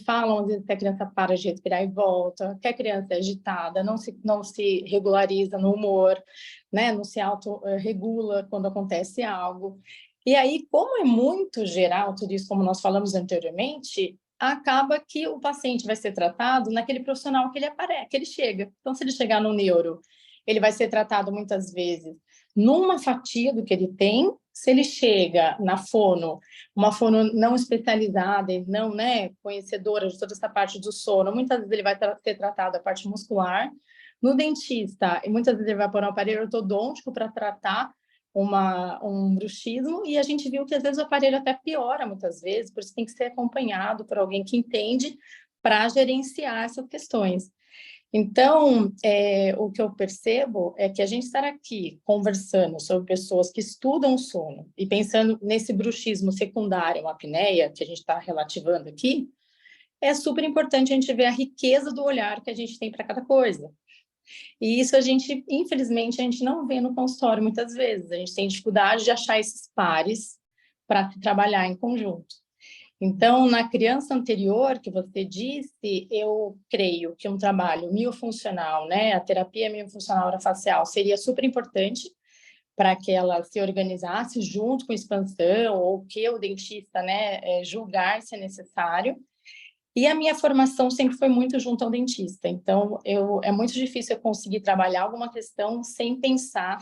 falam, às vezes, que a criança para de respirar e volta, que a criança é agitada, não se regulariza no humor, né, não se autorregula quando acontece algo. E aí, como é muito geral tudo isso, como nós falamos anteriormente, acaba que o paciente vai ser tratado naquele profissional que ele chega. Então, se ele chegar no neuro, ele vai ser tratado muitas vezes numa fatia do que ele tem. Se ele chega na fono, uma fono não especializada e não, né, conhecedora de toda essa parte do sono, muitas vezes ele vai ser tratado a parte muscular. No dentista, e muitas vezes ele vai pôr um aparelho ortodôntico para tratar um bruxismo, e a gente viu que às vezes o aparelho até piora muitas vezes, por isso tem que ser acompanhado por alguém que entende para gerenciar essas questões. Então, o que eu percebo é que a gente estar aqui conversando sobre pessoas que estudam o sono e pensando nesse bruxismo secundário, a apneia, que a gente está relativando aqui, é super importante a gente ver a riqueza do olhar que a gente tem para cada coisa. E isso infelizmente, a gente não vê no consultório muitas vezes. A gente tem dificuldade de achar esses pares para trabalhar em conjunto. Então, na criança anterior que você disse, eu creio que um trabalho miofuncional, né, a terapia miofuncional orofacial seria super importante para que ela se organizasse junto com expansão ou que o dentista, né, julgar se é necessário. E a minha formação sempre foi muito junto ao dentista, então é muito difícil eu conseguir trabalhar alguma questão sem pensar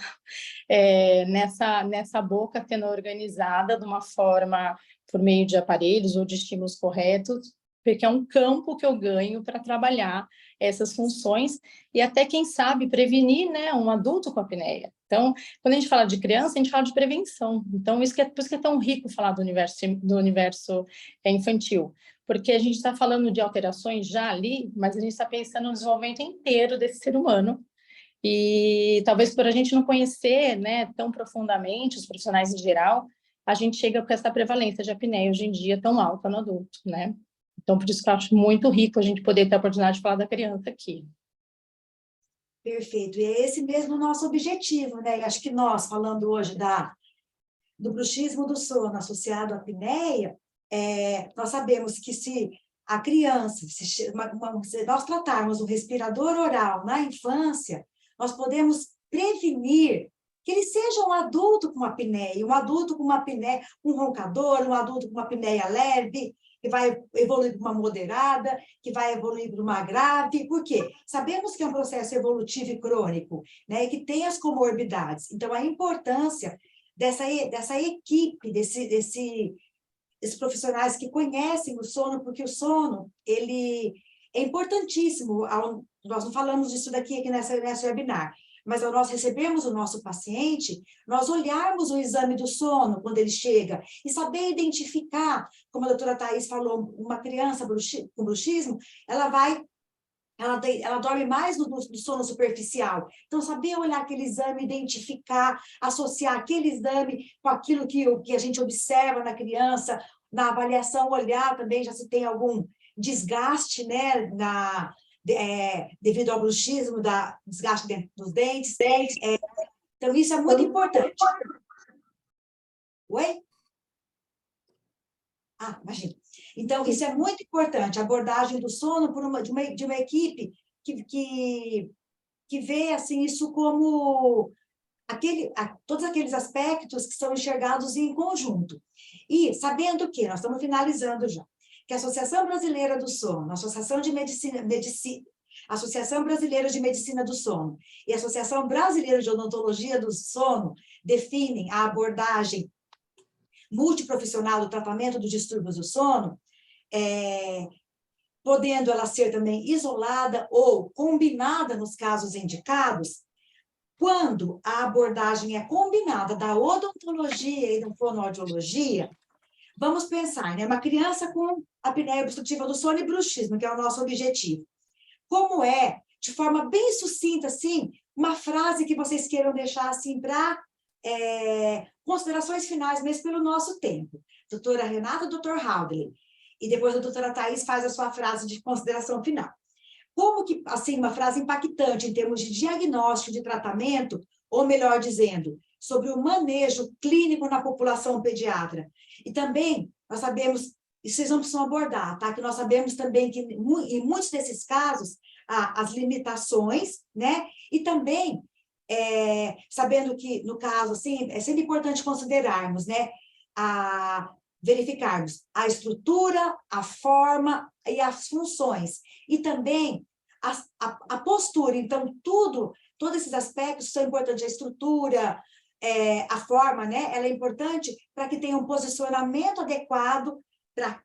nessa boca sendo organizada de uma forma por meio de aparelhos ou de estímulos corretos, porque é um campo que eu ganho para trabalhar essas funções e até, quem sabe, prevenir, né, um adulto com apneia. Então, quando a gente fala de criança, a gente fala de prevenção. Então, por isso que é tão rico falar do universo infantil, porque a gente está falando de alterações já ali, mas a gente está pensando no desenvolvimento inteiro desse ser humano. E talvez por a gente não conhecer, né, tão profundamente os profissionais em geral, a gente chega com essa prevalência de apneia hoje em dia tão alta no adulto, né? Então, por isso que eu acho muito rico a gente poder ter a oportunidade de falar da criança aqui. Perfeito. E é esse mesmo o nosso objetivo, né? Acho que nós, falando hoje do bruxismo do sono associado à apneia, nós sabemos que se a criança, se nós tratarmos o respirador oral na infância, nós podemos prevenir que ele seja um adulto com apneia, um adulto com uma apneia, um roncador, um adulto com uma apneia leve, que vai evoluir para uma moderada, que vai evoluir para uma grave. Por quê? Sabemos que é um processo evolutivo e crônico, né, e que tem as comorbidades. Então, a importância dessa equipe, desses profissionais que conhecem o sono, porque o sono, ele é importantíssimo. Nós não falamos disso aqui nessa webinar, mas ao nós recebermos o nosso paciente, nós olharmos o exame do sono quando ele chega e saber identificar, como a doutora Thais falou, uma criança com bruxismo, ela dorme mais no sono superficial. Então, saber olhar aquele exame, identificar, associar aquele exame com aquilo que a gente observa na criança, na avaliação, olhar também já se tem algum desgaste, né, devido ao bruxismo, desgaste dos dentes. Então, isso é muito importante. Oi? Ah, imagina. Então, isso é muito importante, a abordagem do sono de uma equipe que vê assim, isso como todos aqueles aspectos que são enxergados em conjunto. E sabendo que, nós estamos finalizando já, que a Associação Brasileira do Sono, a Associação Brasileira de Medicina do Sono e a Associação Brasileira de Odontologia do Sono definem a abordagem multiprofissional do tratamento dos distúrbios do sono, podendo ela ser também isolada ou combinada nos casos indicados, quando a abordagem é combinada da odontologia e da fonoaudiologia, vamos pensar, né? Uma criança com apneia obstrutiva do sono e bruxismo, que é o nosso objetivo. Como é, de forma bem sucinta, assim, uma frase que vocês queiram deixar assim para considerações finais, mesmo pelo nosso tempo. Doutora Renata, doutor Haldley. E depois a doutora Thais faz a sua frase de consideração final. Como que, assim, uma frase impactante em termos de diagnóstico, de tratamento, ou melhor dizendo, sobre o manejo clínico na população pediatra. E também, nós sabemos, e vocês não precisam abordar, tá? Que nós sabemos também que, em muitos desses casos, há as limitações, né? E também, sabendo que, no caso, assim, é sempre importante considerarmos, né? Verificarmos a estrutura, a forma e as funções. E também a postura. Então, todos esses aspectos são importantes. A estrutura, a forma, né? Ela é importante para que tenha um posicionamento adequado para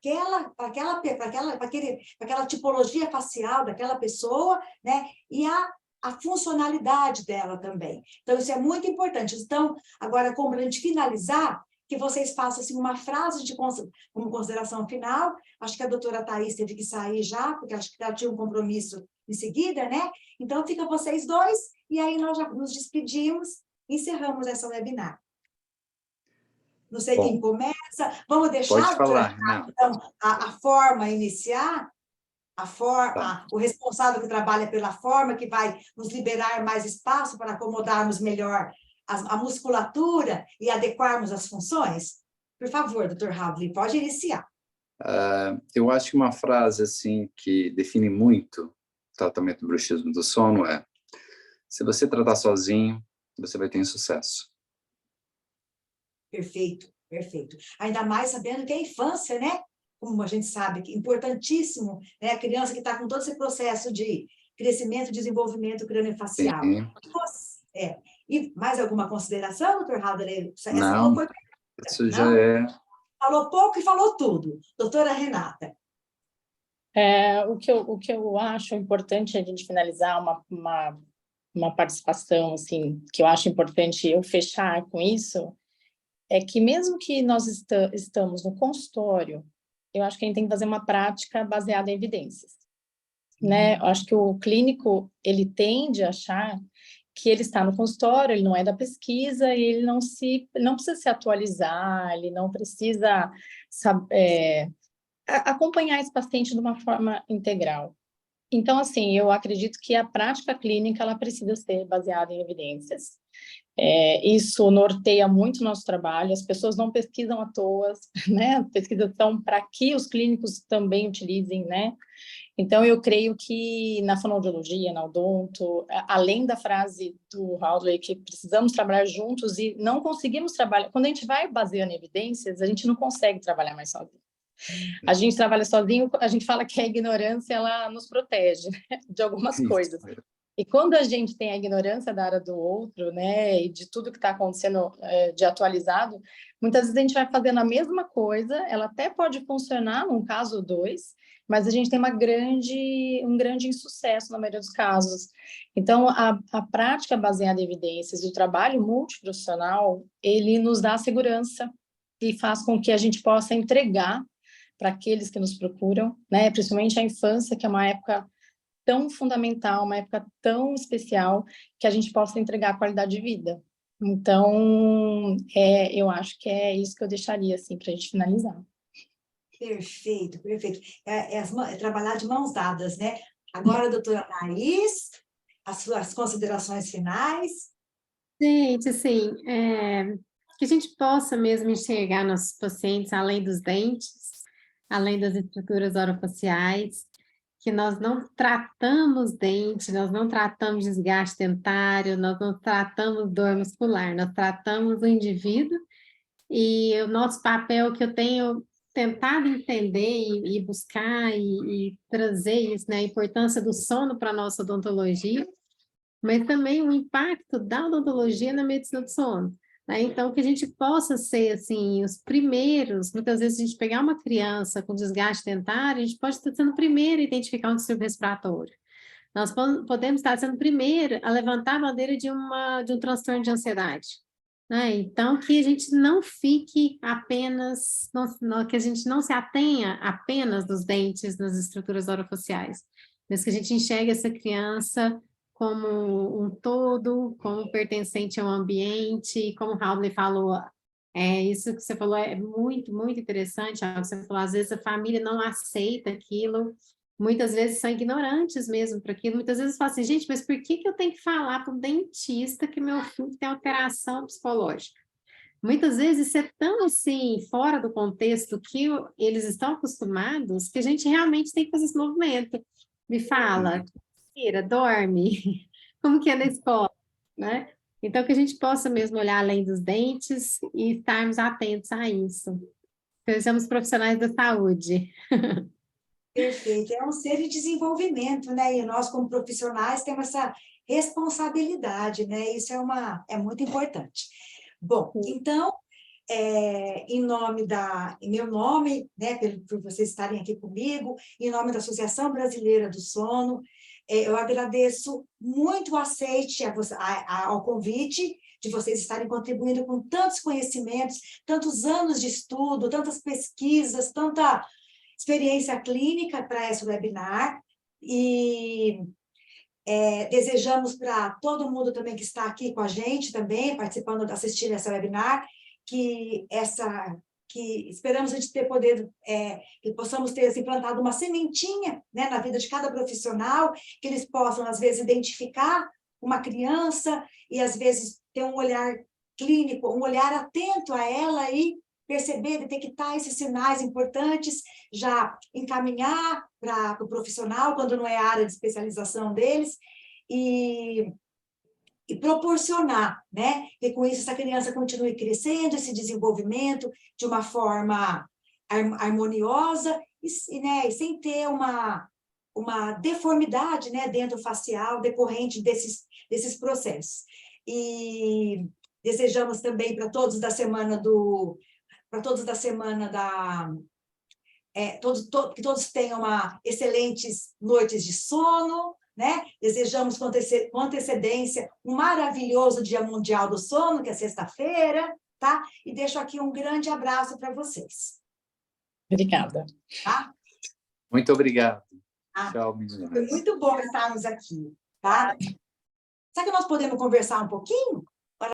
aquela tipologia facial daquela pessoa, né? E a funcionalidade dela também. Então, isso é muito importante. Então, agora, como para a gente finalizar, que vocês façam assim, uma frase como consideração final. Acho que a doutora Thais teve que sair já, porque acho que ela tinha um compromisso em seguida, né? Então, fica vocês dois, e aí nós já nos despedimos, encerramos essa webinar. Não sei quem começa. Vamos deixar, pode falar, então, a forma iniciar, o responsável que trabalha pela forma, que vai nos liberar mais espaço para acomodarmos melhor a musculatura e adequarmos as funções? Por favor, doutor Haldley, pode iniciar. Eu acho que uma frase assim, que define muito o tratamento do bruxismo do sono é: se você tratar sozinho, você vai ter insucesso. Perfeito, perfeito. Ainda mais sabendo que é a infância, né? Como a gente sabe, que é importantíssimo, né? A criança que está com todo esse processo de crescimento e desenvolvimento crâniofacial. E mais alguma consideração, doutor Haldley? Não, isso já é... Falou pouco e falou tudo. Doutora Renata. O que eu acho importante a gente finalizar uma participação, assim, que eu acho importante eu fechar com isso, é que mesmo que nós estamos no consultório, eu acho que a gente tem que fazer uma prática baseada em evidências, né? Eu acho que o clínico, ele tende a achar que ele está no consultório, ele não é da pesquisa, e ele não precisa se atualizar, ele não precisa acompanhar esse paciente de uma forma integral. Então, assim, eu acredito que a prática clínica ela precisa ser baseada em evidências. Isso norteia muito o nosso trabalho, as pessoas não pesquisam à toa, né? As pesquisas são para que os clínicos também utilizem, né? Então, eu creio que na fonoaudiologia, na odonto, além da frase do Haldley, que precisamos trabalhar juntos e não conseguimos trabalhar... Quando a gente vai baseando em evidências, a gente não consegue trabalhar mais sozinho. A gente trabalha sozinho, a gente fala que a ignorância, ela nos protege, né? De algumas coisas. E quando a gente tem a ignorância da área do outro, né, e de tudo que está acontecendo de atualizado, muitas vezes a gente vai fazendo a mesma coisa, ela até pode funcionar num caso ou dois, mas a gente tem um grande insucesso na maioria dos casos. Então, a prática baseada em evidências e o trabalho multiprofissional, ele nos dá segurança e faz com que a gente possa entregar para aqueles que nos procuram, né, principalmente a infância, que é uma época tão fundamental, uma época tão especial, que a gente possa entregar qualidade de vida. Então, eu acho que é isso que eu deixaria, assim, para a gente finalizar. Perfeito, perfeito. Trabalhar de mãos dadas, né? Agora, doutora Thaís, as suas considerações finais. Gente, assim, que a gente possa mesmo enxergar nossos pacientes além dos dentes, além das estruturas orofaciais, que nós não tratamos dente, nós não tratamos desgaste dentário, nós não tratamos dor muscular, nós tratamos o indivíduo, e o nosso papel que eu tenho tentado entender e buscar e trazer isso, né, a importância do sono para a nossa odontologia, mas também o impacto da odontologia na medicina do sono, né? Então, que a gente possa ser, assim, os primeiros, muitas vezes a gente pegar uma criança com desgaste dentário, a gente pode estar sendo o primeiro a identificar um distúrbio respiratório. Nós podemos estar sendo o primeiro a levantar a bandeira de um transtorno de ansiedade, né? Então, que a gente não fique apenas, que a gente não se atenha apenas nos dentes, nas estruturas orofaciais, mas que a gente enxergue essa criança como um todo, como pertencente ao ambiente, como o Raul falou, isso que você falou é muito, muito interessante, você falou, às vezes a família não aceita aquilo, muitas vezes são ignorantes mesmo para aquilo, muitas vezes falam assim, gente, mas por que eu tenho que falar para o dentista que meu filho tem alteração psicológica? Muitas vezes isso é tão assim, fora do contexto que eles estão acostumados, que a gente realmente tem que fazer esse movimento. Me fala, respira, dorme, como que é na escola, né? Então, que a gente possa mesmo olhar além dos dentes e estarmos atentos a isso. Sejamos profissionais da saúde. Perfeito, é um ser de desenvolvimento, né? E nós, como profissionais, temos essa responsabilidade, né? Isso é muito importante. Bom, então, em meu nome, né, por vocês estarem aqui comigo, em nome da Associação Brasileira do Sono, eu agradeço muito o aceite ao convite de vocês estarem contribuindo com tantos conhecimentos, tantos anos de estudo, tantas pesquisas, tanta experiência clínica para esse webinar, e desejamos para todo mundo também que está aqui com a gente também, participando, assistindo essa webinar, que esperamos a gente que possamos ter implantado uma sementinha, né, na vida de cada profissional, que eles possam, às vezes, identificar uma criança e, às vezes, ter um olhar clínico, um olhar atento a ela e perceber, detectar esses sinais importantes, já encaminhar para o profissional, quando não é a área de especialização deles, e proporcionar, né, que com isso essa criança continue crescendo, esse desenvolvimento de uma forma harmoniosa e sem ter uma deformidade, né, dentofacial decorrente desses processos. E desejamos também para todos da semana que todos tenham excelentes noites de sono, né? Desejamos com antecedência um maravilhoso Dia Mundial do Sono, que é sexta-feira, tá? E deixo aqui um grande abraço para vocês. Obrigada. Tá? Muito obrigado. Tchau, meninas. Foi muito bom estarmos aqui, tá? Será que nós podemos conversar um pouquinho?